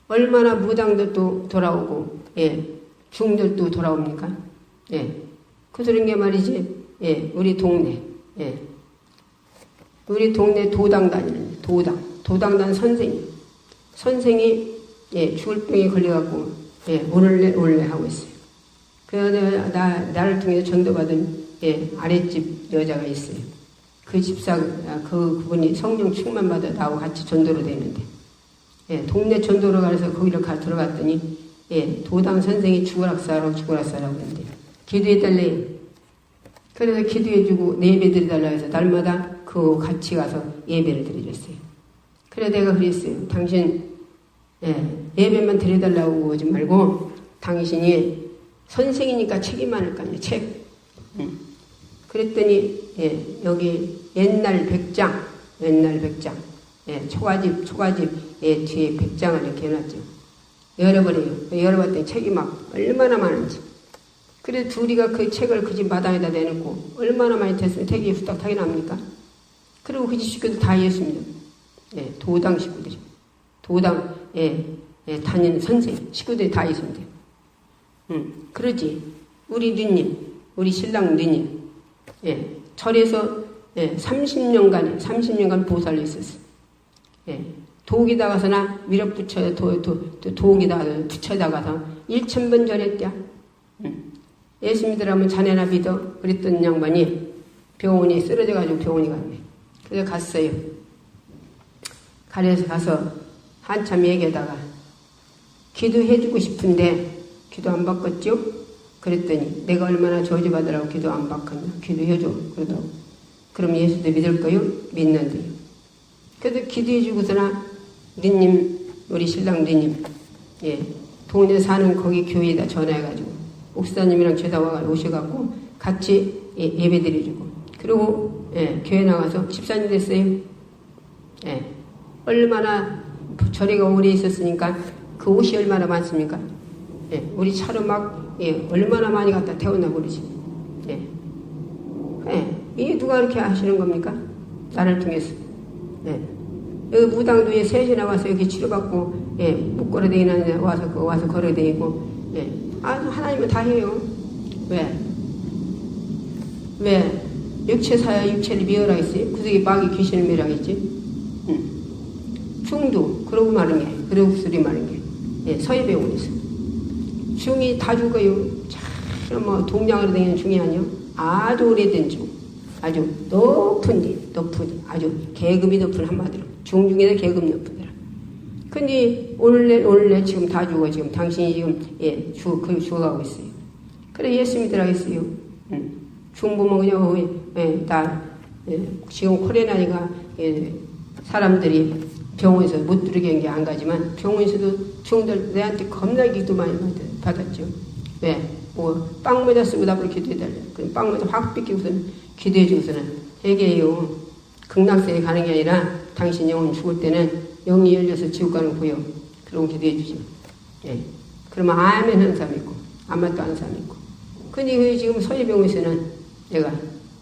Speaker 1: 얼마나 무당들도 돌아오고 중들도 돌아옵니까? 그런 게 말이지. 우리 동네 도당 다니는 도당단 선생이 죽을 병에 걸려갖고 오늘래 하고 있어요. 그래서 나를 통해서 전도받은 아랫집 여자가 있어요. 그 집사 그분이 성령 충만 받아 나하고 같이 전도로 되는데 동네 전도로 가서 거기를 들어갔더니 도당 선생이 죽으락사라고 했는데 기도해달래요. 그래서 기도해주고 예배 드려달라고 해서 날마다 그 같이 가서 예배를 드리랬어요. 그래서 내가 그랬어요. 당신 예배만 드려달라고 오지 말고 당신이 선생이니까 책이 많을 거 아니에요. 책. 그랬더니 여기 옛날 백장 초가집 뒤에 백장을 이렇게 해놨죠. 열어버려요. 열어봤더니 책이 막 얼마나 많은지. 그래서 둘이가 그 책을 그 집 마당에다 내놓고 얼마나 많이 됐으면 책이 후딱 타게 납니까? 그리고 그 집 식구들 다 이해했습니다. 도당 식구들이. 도당 다니는 선생 식구들이 다 이해했습니다. 그러지. 우리 누님, 우리 신랑 누님 절에서 30년간 보살로 있었어. 도옥에다가서나 밀어붙여 도옥에다가 붙여다가서 1000번 절했대야. 예수 믿으라면 자네나 믿어. 그랬던 양반이 병원이 쓰러져가지고 병원에 갔네. 그래서 갔어요. 가래서 가서 한참 얘기하다가 기도해주고 싶은데 기도 안 바꿨죠? 그랬더니 내가 얼마나 저주받으라고 기도 안 바꿨냐? 기도해줘. 그러더라고. 그럼 예수도 믿을 거요? 믿는데요. 그래서 기도해주고서나 우리 신랑 누님 동네 사는 거기 교회에다 전화해가지고 목사님이랑 죄다 오셔갖고 같이 예배 드려주고 그리고 교회 나가서 집사님 됐어요. 얼마나 절에가 오래 있었으니까 그 옷이 얼마나 많습니까? 예, 우리 차로 막, 예, 얼마나 많이 갖다 태웠나 모르지. 예. 예, 이게 누가 이렇게 하시는 겁니까? 나를 통해서. 예. 여기 무당도에 셋이나 와서 여기 치료받고, 예, 못 걸어다니는 와서 걸어다니고, 예. 아, 하나님은 다 해요. 왜? 육체사야 육체를 미워라 했어요? 그 속에 마귀 귀신을 미워라 했지? 중도, 그러고 마는 게, 그러고 소리 마는 게, 예, 서해배우에서. 중이 다 죽어요. 참, 뭐, 동양으로 다니는 중이 아니요. 아주 오래된 중. 아주 높은, 아주 계급이 높은 한마디로. 중 중에서 계급 높은 데라. 근데, 오늘날 지금 다 죽어. 지금 당신이 지금, 예, 죽어가고 있어요. 그래, 예수 믿으라 했어요. 중보면 그냥, 예, 지금 코로나니까, 예, 사람들이 병원에서 못 들어게 한 게 안 가지만, 병원에서도 중들 내한테 겁나게 기도 많이 받았죠. 왜? 뭐, 빵 모자 쓰고 나보고 기도해달래. 그럼 빵 모자 확 뺏기고서는 기도해주고서는 회개해요. 극락세에 가는 게 아니라 당신 영혼 죽을 때는 영이 열려서 지옥 가는 거 보여. 그러고 기도해주죠. 예. 그러면 아멘 하는 사람 있고, 아마도 하는 사람 있고. 근데 지금 서해병원에서는 내가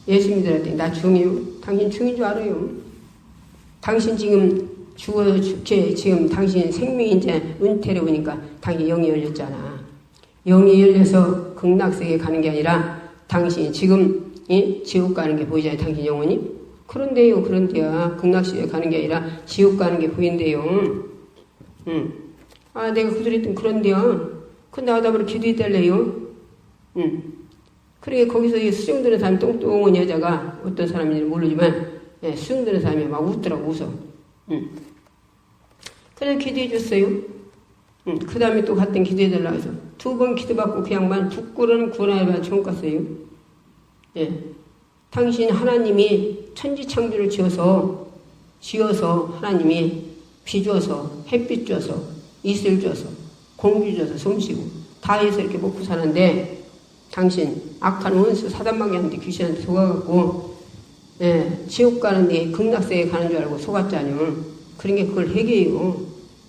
Speaker 1: 예수 믿으라 했더니 나 중이요. 당신 중인 줄 알아요. 당신 지금 지금 당신 생명이 이제 은퇴를 오니까 당신 영이 열렸잖아. 영이 열려서 극락세계에 가는 게 아니라 당신이 지금 지옥 가는 게 보이잖아요. 당신 영혼이. 그런데요. 극락세계에 가는 게 아니라 지옥 가는 게 보인대요. 아, 내가 그들했더니 그런데요. 근데 나다보러 기도해달래요. 그러게 거기서 수정드는 사람 똥똥한 여자가 어떤 사람인지 모르지만 예, 수정드는 사람이 막 웃더라고 웃어. 그래서 기도해줬어요. 그 다음에 또 갔더니 기도해달라고 해서 2번 기도받고 그 양반 부끄러운 구원을 처음 갔어요. 예. 당신 하나님이 천지창조를 지어서 하나님이 비 줘서 햇빛 줘서 이슬 줘서 공기 줘서 숨쉬고 다 해서 이렇게 먹고 사는데 당신 악한 원수 사단마귀한테 귀신한테 속아갖고 예, 지옥 가는데 극락세에 가는 줄 알고 속았잖요. 그런 게 그걸 회개해요.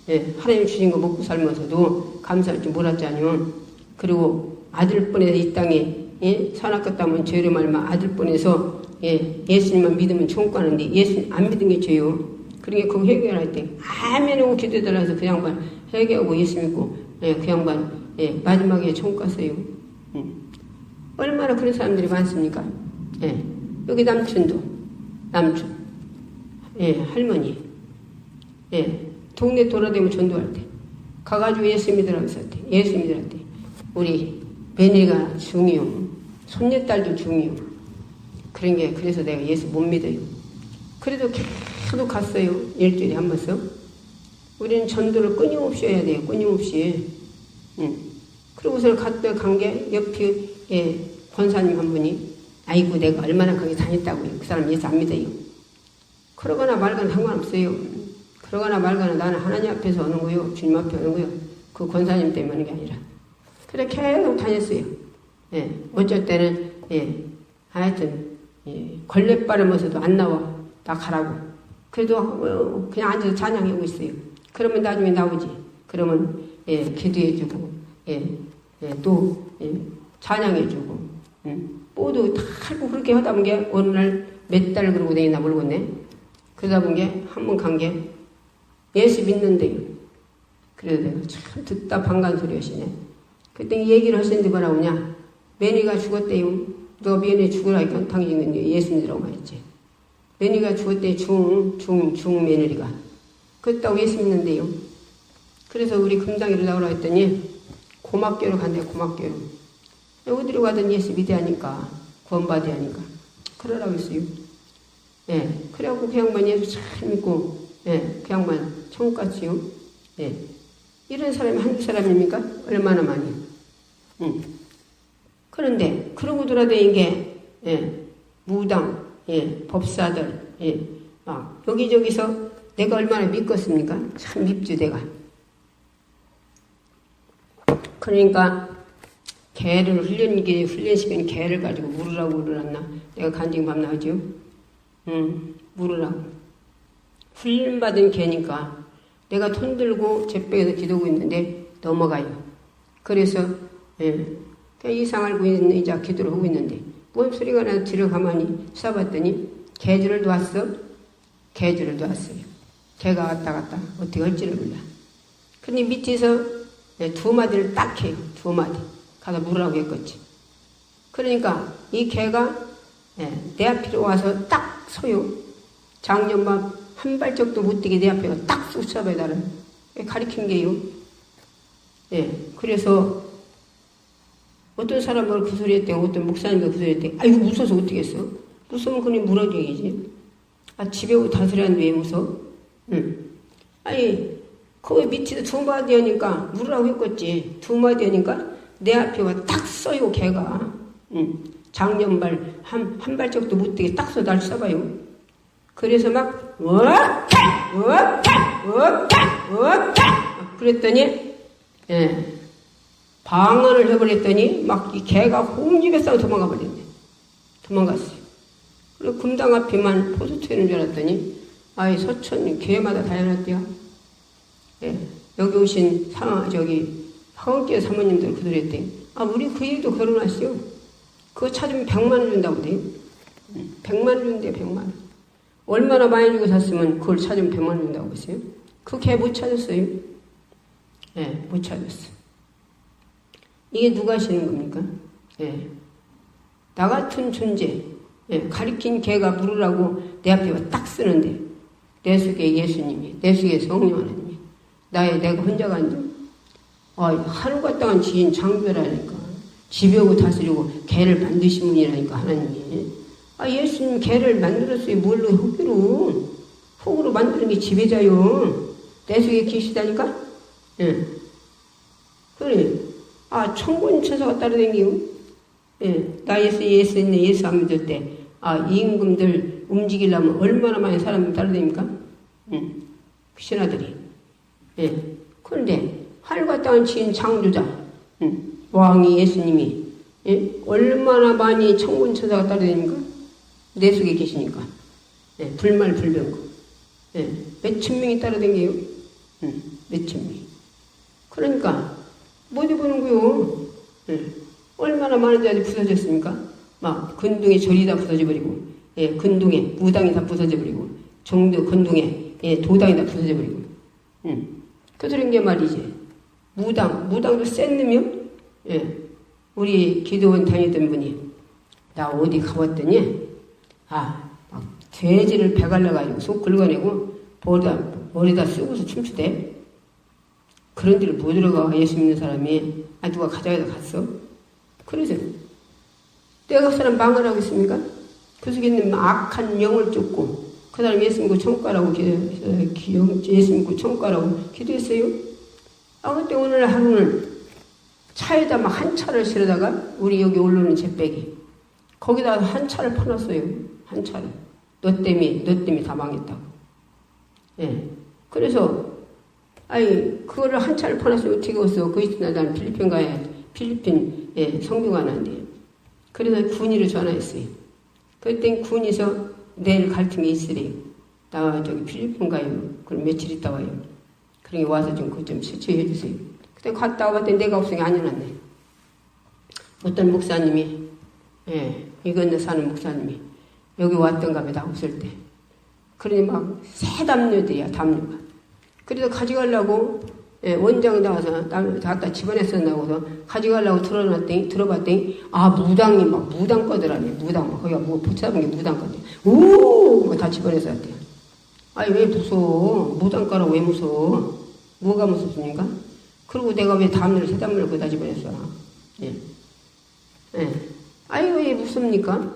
Speaker 1: 예, 하나님 주신 거 먹고 살면서도 감사할 줄 몰랐잖요. 그리고 아들 뻔해서 이 땅에 예, 산악가 따면 죄를 말면 아들 뻔해서 예, 예수님만 믿으면 천국 가는데 예수님 안 믿은 게 죄요. 그런 게 그거 회개를 할 때 아멘 하고 기도해달라 해서 그 양반 회개하고 예수 믿고 예, 그 양반 예, 마지막에 천국 갔어요. 얼마나 그런 사람들이 많습니까? 예. 여기 남춘, 예, 할머니, 예, 동네 돌아다니면 전도할 때, 가가지고 예수 믿으라고 했을 때, 우리 며느리가 중이요, 손녀딸도 중이요. 그런 게, 그래서 내가 예수 못 믿어요. 그래도 계속 갔어요. 일주일에 한 번씩. 우리는 전도를 끊임없이 해야 돼요, 끊임없이. 그러고서 간 게, 옆에, 예, 권사님 한 분이, 아이고 내가 얼마나 거기 다녔다고요. 그 사람 예수 안 믿어요. 그러거나 말거나 상관없어요. 그러거나 말거나 나는 하나님 앞에서 오는 거요. 주님 앞에 오는 거요. 그 권사님 때문에 오는 게 아니라. 그래 계속 다녔어요. 예, 어쩔 때는 예, 하여튼 예, 걸레바람에서도 안 나와. 나 가라고. 그래도 그냥 앉아서 찬양하고 있어요. 그러면 나중에 나오지. 그러면 예, 기도해주고 예, 예, 또 예, 찬양해주고 모두 다 하고 그렇게 하다 본 게 어느 날 몇 달 그러고 다니나 모르겠네. 그러다 본 게 한 번 간 게 예수 믿는데요. 그래도 내가 참 듣다 반가운 소리 하시네. 그때 얘기를 하시는데 뭐라고 하냐. 매니가 죽었대요. 누가 매니 죽으라니까 당신은 예수 믿으라고 말했지. 매니가 죽었대. 중 매니가. 그랬다고 예수 믿는데요. 그래서 우리 금당이로 나오라고 했더니 고막교로 간대. 고막교로. 어디로 가든 예수 믿어야하니까 구원받아야 하니까 그러라고 했어요. 예, 그래갖고 그 양반 예수 잘 믿고 예, 그 양반 천국 갔지요. 예, 이런 사람이 한국 사람입니까? 얼마나 많이. 그런데 그러고 돌아다닌 게 예, 무당, 예, 법사들, 예, 막 여기저기서 내가 얼마나 믿겠습니까? 참 밉죠 내가. 그러니까 개를 훈련시킨 개를 가지고 물으라고 그러놨나? 내가 간증 밤나 하죠? 물으라고. 훈련받은 개니까 내가 손 들고 제백에서 기도하고 있는데 넘어가요. 그래서 이상 알고 있는 이자 기도를 하고 있는데 뭔 소리가 나서 뒤로 가만히 쏴봤더니 개주를 놨어. 개주를 놨어요. 개가 왔다 갔다 어떻게 할지를 몰라. 근데 밑에서 두 마디를 딱 해요. 두 마디. 가서 물으라고 했겠지. 그러니까 이 개가 내 앞으로 와서 딱 서요. 장년밤 한 발짝도 못 뛰게 내 앞에 딱 쏘셔봐요. 나를 가리킨 게요. 그래서 어떤 사람은 그 소리 했대. 어떤 목사님이 그 소리 했대. 아이고 무서워서 어떻게 했어? 무서우면 그냥 물어줘야지. 집에 오고 다스리 하는데 왜 무서워? 아니 거기 밑에서 두 마디 하니까 물으라고 했겠지. 두 마디 하니까 내 앞에 와 딱 써요. 걔가 장년발 한 발짝도 못 되게 딱 써 날 써봐요. 그래서 막 그랬더니 방언을 해버렸더니 막 이 개가 홍집에 싸고 도망가 버렸네. 도망갔어요. 그리고 금당 앞에만 포수 트이는 줄 알았더니 서천 교회마다 다 해놨대요. 여기 오신 하원교회 사모님들 그 소리 했대. 우리 그 일도 결혼하시오. 그거 찾으면 100만 원 준다고 돼요. 100만 원 준대요. 100만 원. 얼마나 많이 주고 샀으면 그걸 찾으면 100만 원 준다고 보세요. 그 개 못 찾았어요. 못 찾았어. 이게 누가 하시는 겁니까? 나 같은 존재, 가리킨 개가 물으라고 내 앞에 딱 쓰는데, 내 속에 예수님이, 내 속에 성령 하나님이, 내가 혼자가 앉아. 하루가 땅은 지인 창조라니까. 집에 오고 다스리고 개를 만드신 분이라니까, 하나님이. 예수님 개를 만들었어요. 뭘로? 흙으로 만드는 게 지배자요. 내 속에 계시다니까? 그래. 천군천사가 따라다니요. 나 예수 있네. 예수 안 믿을 때. 이 임금들 움직이려면 얼마나 많은 사람들 따라다닙니까? 신하들이. 그런데 하늘과 땅을 지은 창조자, 왕이 예수님이, 얼마나 많이 천군천사가 따라다닙니까? 내 속에 계시니까. 불말불병거. 몇천 명이 따라다녀요. 몇천 명이. 그러니까 못 해보는 거요. 얼마나 많은 자들이 부서졌습니까? 막 근동에 절이 다 부서져버리고, 근동에 무당이 다 부서져버리고, 건동에 도당이 다 부서져버리고. 그런 게 말이지. 무당도 센 놈이요? 우리 기도원 다니던 분이 나 어디 가봤더니 막 돼지를 배갈라가지고 속 긁어내고 머리다 쓰고서 춤추대. 그런 데를 못 들어가. 예수 믿는 사람이. 누가 가져가다 갔어? 그래서 내가 그 사람 망하라고 했습니까? 그 속에 있는 악한 영을 쫓고 그 사람 예수 믿고 천국 가라고 예수 믿고 천국 가라고 기도했어요. 그때 오늘 하루는 차에다 막 한 차를 실어다가 우리 여기 올라오는 제빼기 거기다 한 차를 퍼놨어요. 한 차를. 너 때문에 다 망했다고. 그래서 그거를 한 차를 퍼놨으면 어떻게 했어? 그 이튿날 나는 필리핀 가야 필리핀 성교가 하는데 그래서 군의로 전화했어요. 그때 군에서 내일 갈 틈이 있으래요. 나 필리핀 가요. 그럼 며칠 있다 와요. 그러니 와서 그거 좀 수치해 주세요. 그때 갔다 와봤더니 내가 없으니 안 해놨네. 어떤 목사님이 이건너 사는 목사님이 여기 왔던가 봐. 나 없을 때. 그러니 막 새 담요들이야. 담요가. 그래서 가져가려고 원장 나와서 갖다 집어냈었나고서 가져가려고 들어봤더니 무당이 막 무당 거더라니. 무당 거기가 뭐 붙잡은 게 무당 거더니 뭐 다 집어냈었대요. 왜 무서워? 무당 거라고 왜 무서워? 뭐가 무섭습니까? 그리고 내가 왜 담요를 새 담요를 거기다 집어냈어? 왜 무섭습니까?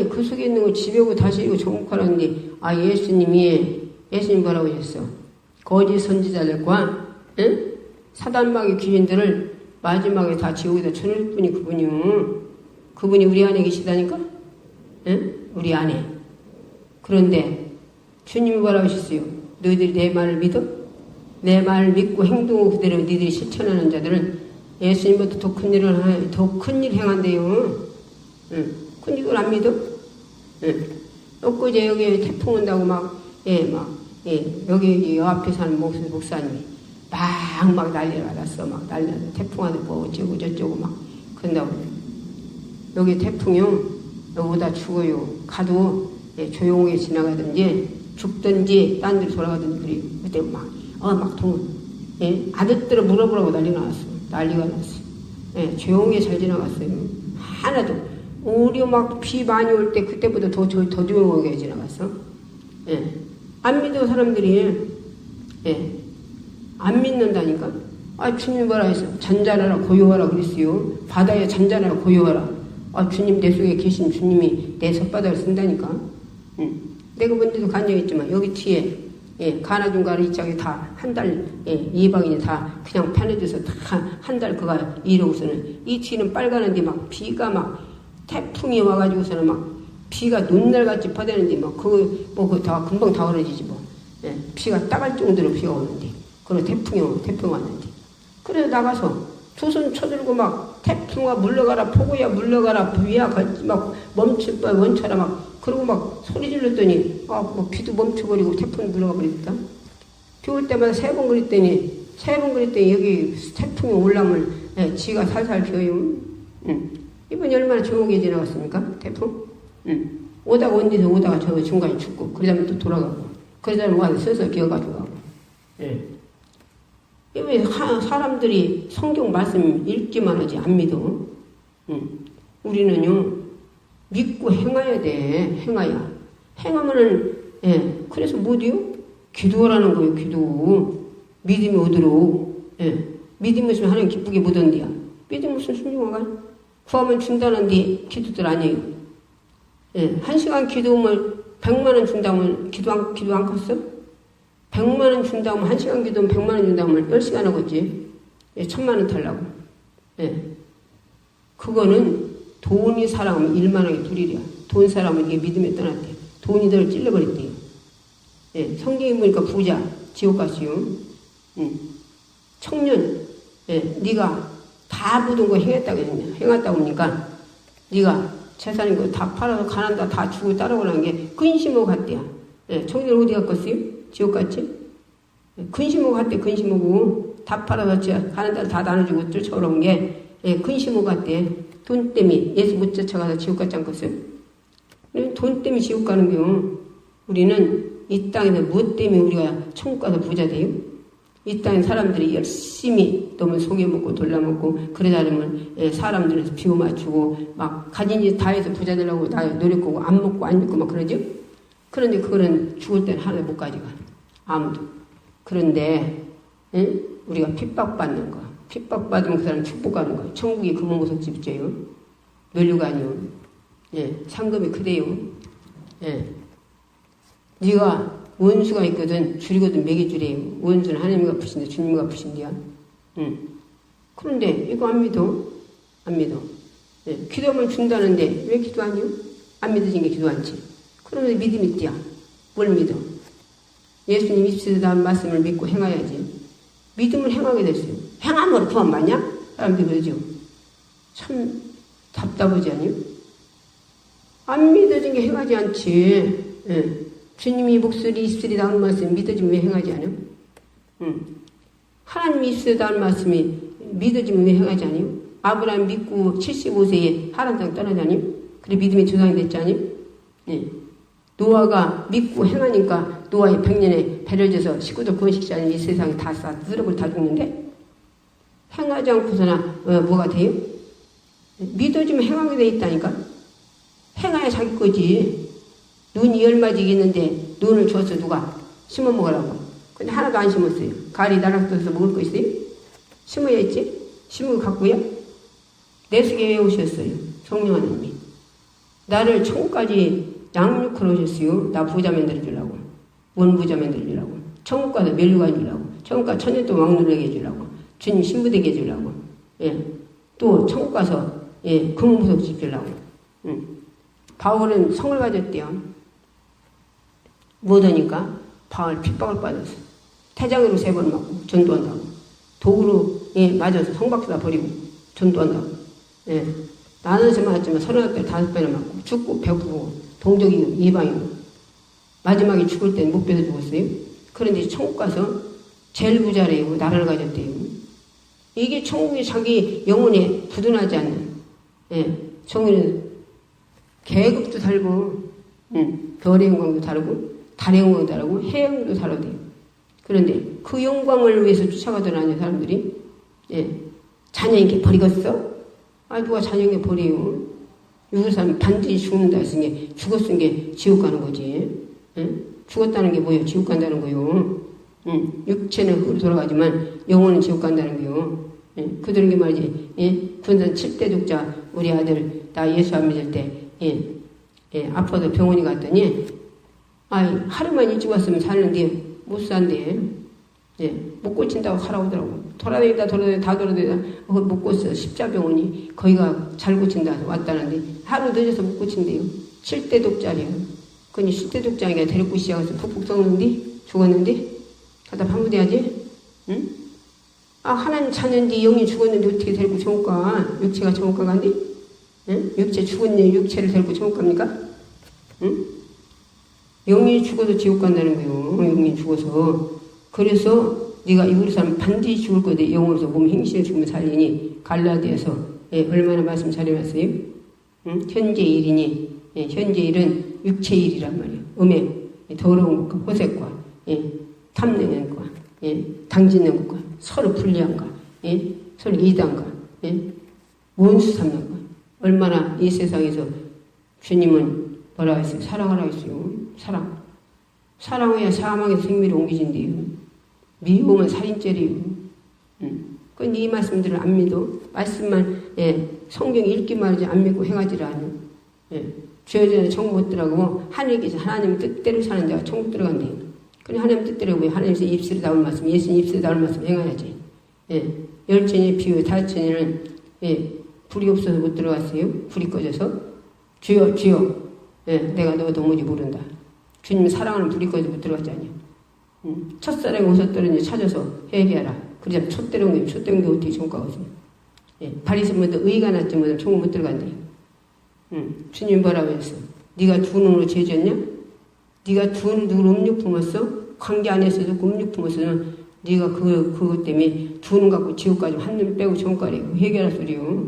Speaker 1: 그 속에 있는 거 집에 오고 다시 오고 정국하라는데 예수님 뭐라고 하셨어? 거짓 선지자들과 사단마귀 귀신들을 마지막에 다 지옥에다 쳐낼 분이 그분이요. 그분이 우리 안에 계시다니까? 우리 안에. 그런데 주님이 뭐라고 하셨어요? 너희들이 내 말을 믿어? 내 말을 믿고 행동을 그대로 너희들이 실천하는 자들은 예수님보다 더 큰 일 행한대요. 큰 이걸 안 믿어? 엊그제 여기 태풍 온다고 여기 여 앞에 사는 목사님이 막 난리가 났어. 막 난리가 났어. 태풍 와도 뭐 어쩌고 저쩌고 막 그런다고. 여기 태풍이요. 여기다 죽어요. 가도 조용히 지나가든지 죽든지 딴 데로 돌아가든지 그래요. 그때 막 아들들을 물어보라고 난리가 났어. 조용히 잘 지나갔어요. 하나도. 우리 막 비 많이 올 때 그때보다 더 조용하게 지나갔어. 안 믿어 사람들이. 안 믿는다니까. 주님 뭐라 했어? 잔잔하라 고요하라 그랬어요. 바다에 잔잔하라 고요하라. 주님 내 속에 계신 주님이 내 손바닥을 쓴다니까. 내가 먼저도 간증했지만 여기 뒤에 가나중가를 이 짝에 다 한 달 이방인이 다 그냥 편해져서 다 한 달 그가 이러고서는 이 뒤는 빨가는데 막 비가 막 태풍이 와가지고서는 막 비가 눈날같이 퍼대는데 막 그거 다 금방 다 얼어지지 뭐. 비가 따갈 정도로 비가 오는데 그리고 태풍 왔는데 그래서 나가서 두 손 쳐들고 막 태풍아 물러가라 폭우야 물러가라 비야 막 멈춰라 막 그러고 막 소리 질렀더니 뭐 비도 멈춰버리고 태풍이 물러가 버렸다. 비 올 때마다 세 번 그랬더니 여기 태풍이 올라오면 지가 살살 비어요. 이번이 얼마나 조용하게 지나갔습니까? 태풍? 오다가 언제서 오다가 저 중간에 죽고 그러다면 또 돌아가고 그러다면 와서 서서 기어가지고 가고. 왜 사람들이 성경 말씀 읽기만 하지 안 믿어? 우리는요 믿고 행해야 돼. 행하면은 그래서 뭐디요? 기도하라는 거예요. 기도. 믿음이 오도록. 믿음이 있으면 하나님 기쁘게 못 온대야. 믿음 무슨 순종하가? 구하면 준다는데 기도들 아니에요. 1시간 기도하면 100만 원 준다면 기도 안 컸어? 100만 원 준다면 1시간 기도하면 100만 원 준다면 10시간 하겠지. 1000만 원 달라고. 그거는 돈이 사랑하면 일만하게 둘이랴. 돈 사람은 이게 믿음에 떠났대. 돈이 널 찔러버렸대요. 성경에 보니까 부자 지옥 갔어요. 청년 네가 다 모든 거 행했다고 하니까 네가 재산인 거 다 팔아서 가난다 다 주고 따라오라는 게 근심하고 갔대야. 청년 어디 갔겠어요? 지옥 갔지? 근심하고 갔대. 근심하고 다 팔아서 가난다 다 나눠주고 쫓아오라는 게 근심하고 갔대. 돈 때문에 예수 못 쫓아가서 지옥 갔지 않겠어요? 돈 때문에 지옥 가는 거요. 우리는 이 땅에서 무엇 때문에 우리가 천국 가서 부자 돼요? 이 땅에 사람들이 열심히 너무 속여먹고 돌려먹고 그러자면 사람들에서 비워 맞추고 막 가진 일 다 해서 부자 되려고 다 노력하고 안 먹고 안 입고 막 그러죠? 그런데 그거는 죽을 때는 하나 못 가져가. 아무도. 그런데 우리가 핍박받는 거. 핍박받으면 그 사람 축복하는 거예요. 천국이 금은보석 집이죠. 멸류가 아니요. 상급이 크대요. 네가 원수가 있거든 줄이거든 먹여주래요. 원수는 하나님이 갚으신데 주님이 갚으신대야. 그런데 이거 안 믿어? 안 믿어. 기도하면 준다는데 왜 기도 안 해요? 안 믿어진 게 기도 않지. 그러면 믿음이 있대야. 뭘 믿어? 예수님 입술에다 말씀을 믿고 행해야지. 믿음을 행하게 됐어요. 행함으로 구원 받냐? 사람들이 그러죠. 참 답답하지 않아요? 안 믿어진 게 행하지 않지. 주님이 목소리 입술에 나온 말씀이 믿어지면 왜 행하지 않아요? 하나님이 입술에 나온 말씀이 믿어지면 왜 행하지 않아요? 아브라함 믿고 75세에 하란 땅 떠나지 않아요? 그래 믿음이 조상이 됐지 않아요? 노아가 믿고 행하니까 노아의 100년에 배를 져서 식구들 구원시키지 않으면 이 세상에 다 쓸어버려 다 죽는데 행하지 않고서나 뭐가 돼요? 믿어지면 행하게 돼 있다니까? 행해야 자기 거지. 눈이 10마디 있는데 눈을 줘서 누가 심어 먹으라고. 근데 하나도 안 심었어요. 가을이 나락떠서 먹을 거 있어요? 심어야 있지? 심은 거 갖고요? 내 속에 왜 오셨어요? 성령 하나님이. 나를 천국까지 양육하러 오셨어요. 나 부자 만들어주려고. 원부자 만들어주려고. 천국 가서 멸류가 해주려고. 천국 가서 천년 동안 왕노릇하게 해주려고. 주님 신부되게 해주려고. 또 천국 가서 금은보석 지키려고. 바울은 성을 가졌대요. 뭐더니까 바울 핍박을 받았어. 태장으로 3번 맞고 전도한다고. 독으로 맞아서 성박사 버리고 전도한다고. 나눠서 맞았지만 30대 5배나 맞고 죽고 배고프고 동족이고 이방이고 마지막에 죽을 때는 못 뺏어 죽었어요. 그런데 천국 가서 제일 부자래요. 나라를 가졌대요. 이게 천국이 자기 영혼에 부둔하지 않는, 천국은 계급도 다르고, 별의 영광도 다르고, 달의 영광도 다르고, 해양도 다르대요. 그런데 그 영광을 위해서 쫓아가더라는 사람들이, 자녀에게 버리겠어? 아, 누가 자녀에게 버려요? 죽을 사람 반드시 죽는다 했으니 죽었은 게 지옥 가는 거지. 죽었다는 게 뭐예요? 지옥 간다는 거요. 육체는 흙으로 돌아가지만 영혼은 지옥 간다는 거요. 그들에게 말이지. 군산 7대 독자 우리 아들 나 예수 안 믿을 때 아파서 병원에 갔더니 하루만 일찍 왔으면 사는데 못 산대. 못 고친다고 하라고 하더라고. 다 돌아다니다 못 고쳐. 십자병원이 거기가 잘 고친다 왔다는데 하루 늦어서 못 고친대요. 7대 독자래요. 그니 10대 독자가 데리고 시작해서 푹푹 썩는데 죽었는데 갖다 반부돼야지. 응? 하나님 자녀인데 영이 죽었는데 어떻게 데리고 천국 가? 육체가 천국 가간디? 응? 육체 죽었네. 육체를 데리고 천국 갑니까? 응? 영이 죽어서 지옥 간다는 거예요. 영이 죽어서. 그래서 네가 우리 사람 반드시 죽을 거대. 영으로서 몸 행실에 죽으면 살리니 갈라디아서 얼마나 말씀 잘해놨어요? 응? 현재 일이니 현재 일은 육체 일이란 말이에요. 음에 더러운 것과 호색과 탐내는 것과 당짓는 것과 서로 불리한가 서로 이단가 원수 삼는 것. 얼마나 이 세상에서 주님은 뭐라 했어요? 사랑하라 했어요. 사랑해야 사망에서 생미를 옮기진대요. 미움은 살인죄래요. 근데 이 말씀들을 안 믿어. 말씀만 성경 읽기만 하지 안 믿고 행하지를 않아. 죄전에 천국 못 들어가고 하나님 뜻대로 사는 자가 천국 들어간대요. 그래 하나님 뜻대로 왜 하나님께서 입술에 나올 말씀, 예수님 입술에 나올 말씀 행하야지. 열천의 비유 다천에는 불이 없어서 못 들어갔어요. 불이 꺼져서 주여 내가 너 도무지 모른다. 주님 사랑하는 불이 꺼져서 못 들어갔잖아요. 첫사랑이 오셨더니 찾아서 회개하라. 그러자 촛대롱이 어떻게 천국 가거든요. 바리새인들 의가 났지 뭐 천국 못 들어간대요. 주님 뭐라고 했어? 네가 두 눈으로 죄졌냐? 네가 두 눈으로 음욕 품었어? 관계 안에서도 음욕 품었어? 네가 그것 때문에 두 눈 갖고 지옥 가지고 한 눈 빼고 천국 가래요. 회개하라 소리요.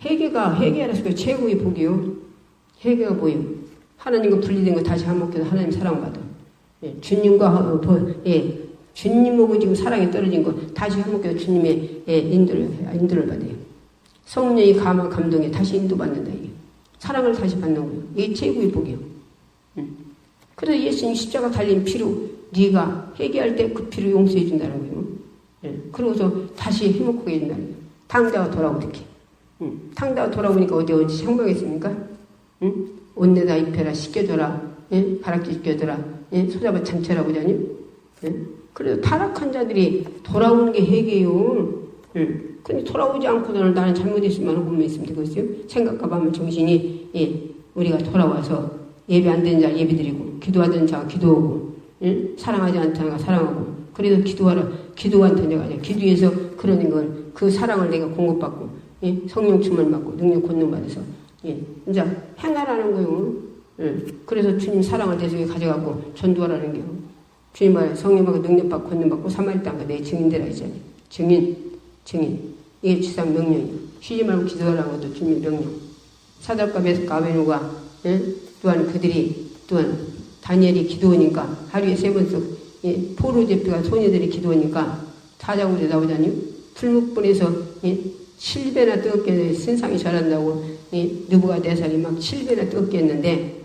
Speaker 1: 회개가 회개하라 소리가 최고의 복이요. 회개가 뭐예요? 하나님과 분리된 거 다시 한몫해서 하나님 사랑받아. 주님과 주님하고 지금 사랑이 떨어진 거 다시 한몫해서 주님의 인도를 받아요. 성령이 감동에 다시 인도받는다. 이게. 사랑을 다시 받는 거예요. 이게 최고의 복이에요. 그래서 예수님 십자가 달린 피로 네가 회개할 때 그 피로 용서해 준다는 거예요. 그러고서 다시 행복하게 해준다는 거예요. 당자가 돌아오게. 당자가 돌아오니까 어디 성공했습니까? 옷 내다 입혀라, 씻겨줘라, 바락지 씻겨줘라, 소잡아 잠체라 보자니. 그래서 타락한 자들이 돌아오는 게 회개요. 근데 돌아오지 않고는 나는 잘못했으면 하는 것만 있으면 되겠어요. 생각과 마음의 정신이 우리가 돌아와서 예배 안 되는 자 예배 드리고 기도하던 자가 기도하고 사랑하지 않던 자가 사랑하고 그래도 기도하던 자가 기도해서 그러는 걸 그 사랑을 내가 공급받고 성령 충만 받고 능력 권능 받아서 이제 행하라는 거요. 그래서 주님 사랑을 내 속에 가져가고 전도하라는 거요. 주님 말에 성령받고 능력받고 권능받고 사마리 땅과 내 증인되라 했잖아요. 증인. 이게 주상 명령이에요. 쉬지 말고 기도하라는 것도 주님 명령. 사닥과 메삭과 아베누가 또한 그들이 또한 다니엘이 기도하니까 하루에 3번씩 포로제피가 소녀들이 기도하니까 사자굴에 나오자니 풀무불에서 7배나 뜨겁게 신상이 절한다고 느부갓네살이 막 7배나 뜨겁게 했는데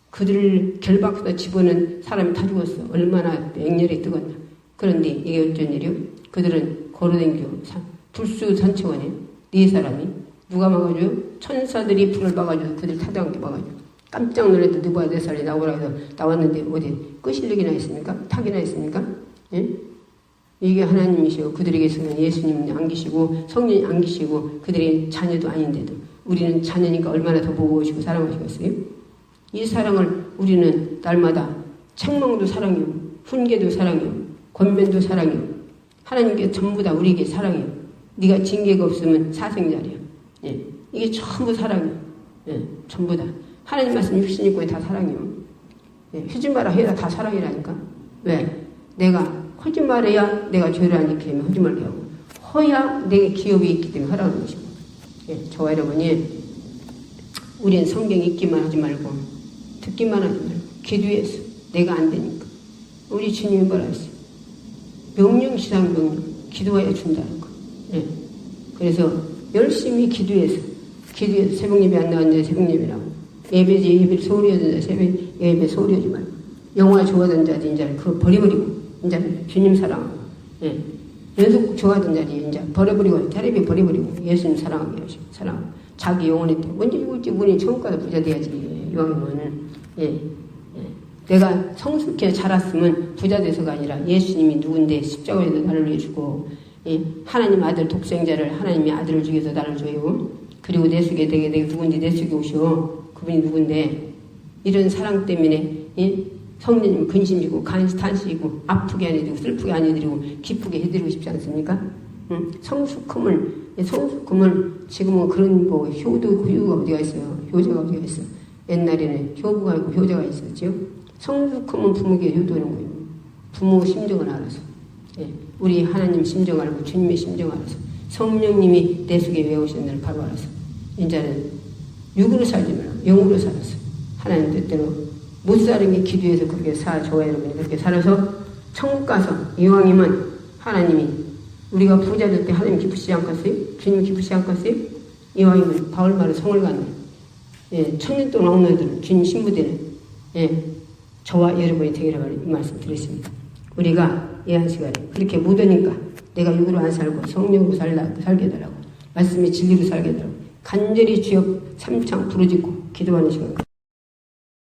Speaker 1: 그들을 결박해서 집어넣은 사람이 다 죽었어. 얼마나 맹렬히 뜨겁나. 그런데 이게 어쩐 일이요? 그들은 걸어댕겨 불수 산채원에 4사람이 누가 막아줘요? 천사들이 불을 막아줘서 그들 타당하게 막아줘요. 깜짝 놀라도 느부갓네살이 나오라 해서 나왔는데 어디 끄실리기나 했습니까? 타기나 했습니까? 이게 하나님이시고 그들에게서는 예수님이 안 계시고 성령이 안 계시고 그들의 자녀도 아닌데도 우리는 자녀니까 얼마나 더 보고 오시고 사랑하시겠어요? 이 사랑을 우리는 날마다 책망도 사랑이요, 훈계도 사랑이요, 권면도 사랑이요. 하나님께 전부 다 우리에게 사랑이요. 네가 징계가 없으면 사생자리야. 이게 전부 사랑이요. 전부 다. 하나님 말씀 육신 있고 다 사랑이요. 휴지 마라 해라 다 사랑이라니까. 왜? 내가 거짓말해야 내가 죄를 안 지키기 때문에 거짓말을 하고, 허야 내게 기업이 있기 때문에 하라는 것이고. 예, 저와 여러분이 우리는 성경 읽기만 하지 말고 듣기만 하지 말고 기도해서 내가 안 되니까 우리 주님이 뭐라 했어요? 명령시상 명령, 기도해야 준다는 거. 예. 그래서 열심히 기도해서 새벽 예배 안 나왔는데 새벽 예배라고, 예배 소홀히 하던 자 새벽 예배 소홀히 하지 말고, 영화 좋아하던 자들 이제 그거 버려버리고 이제 주님 사랑하고, 예. 연속 좋아하던 자리 이제 버려버리고 테레비 버려버리고 예수님 사랑하게 하시고, 사랑하고 자기 영혼에 때 언제 죽을지 우리 천국 가서 부자 돼야지. 이왕이면은 예. 내가 성숙해 자랐으면 부자 돼서가 아니라 예수님이 누군데 십자가에서 나를 위해 주고, 예, 하나님 아들 독생자를 하나님이 아들을 죽여서 나를 줘요. 그리고 내 속에 내가 누군지 내 속에 오셔. 그분이 누군데 이런 사랑 때문에, 예, 성령님 근심이고 탄식이고 아프게 안 해드리고 슬프게 안 해드리고 기쁘게 해드리고 싶지 않습니까? 성숙함을 지금은 그런 뭐 효가 어디가 있어요? 효자가 어디가 있어? 옛날에는 효부가 있고 효자가 있었죠. 성숙함은 부모에게 효도하는 거예요. 부모 심정을 알아서, 예, 우리 하나님 심정 알고 주님의 심정 알아서 성령님이 내 속에 왜 오셨는지를 바로 알아서 이제는 육으로 살지 말고 영으로 살아서 하나님 뜻대로 못 사는 게 기도해서 그렇게 저와 여러분이 그렇게 살아서 천국 가서 이왕이면 하나님이 우리가 부자 될 때 하나님 기쁘시지 않겠어요? 주님 기쁘시지 않겠어요? 이왕이면 바울마를 성을 갔네. 예, 천년 동안 엉너들은 주님 신부되는, 예, 저와 여러분이 되기를 이 말씀 드렸습니다. 우리가 이 한 시간에 그렇게 묻으니까 내가 육으로 안 살고 성령으로 살게 해달라고, 말씀의 진리로 살게 해달라고 간절히 주여 삼창 부르짖고 기도하는 시간.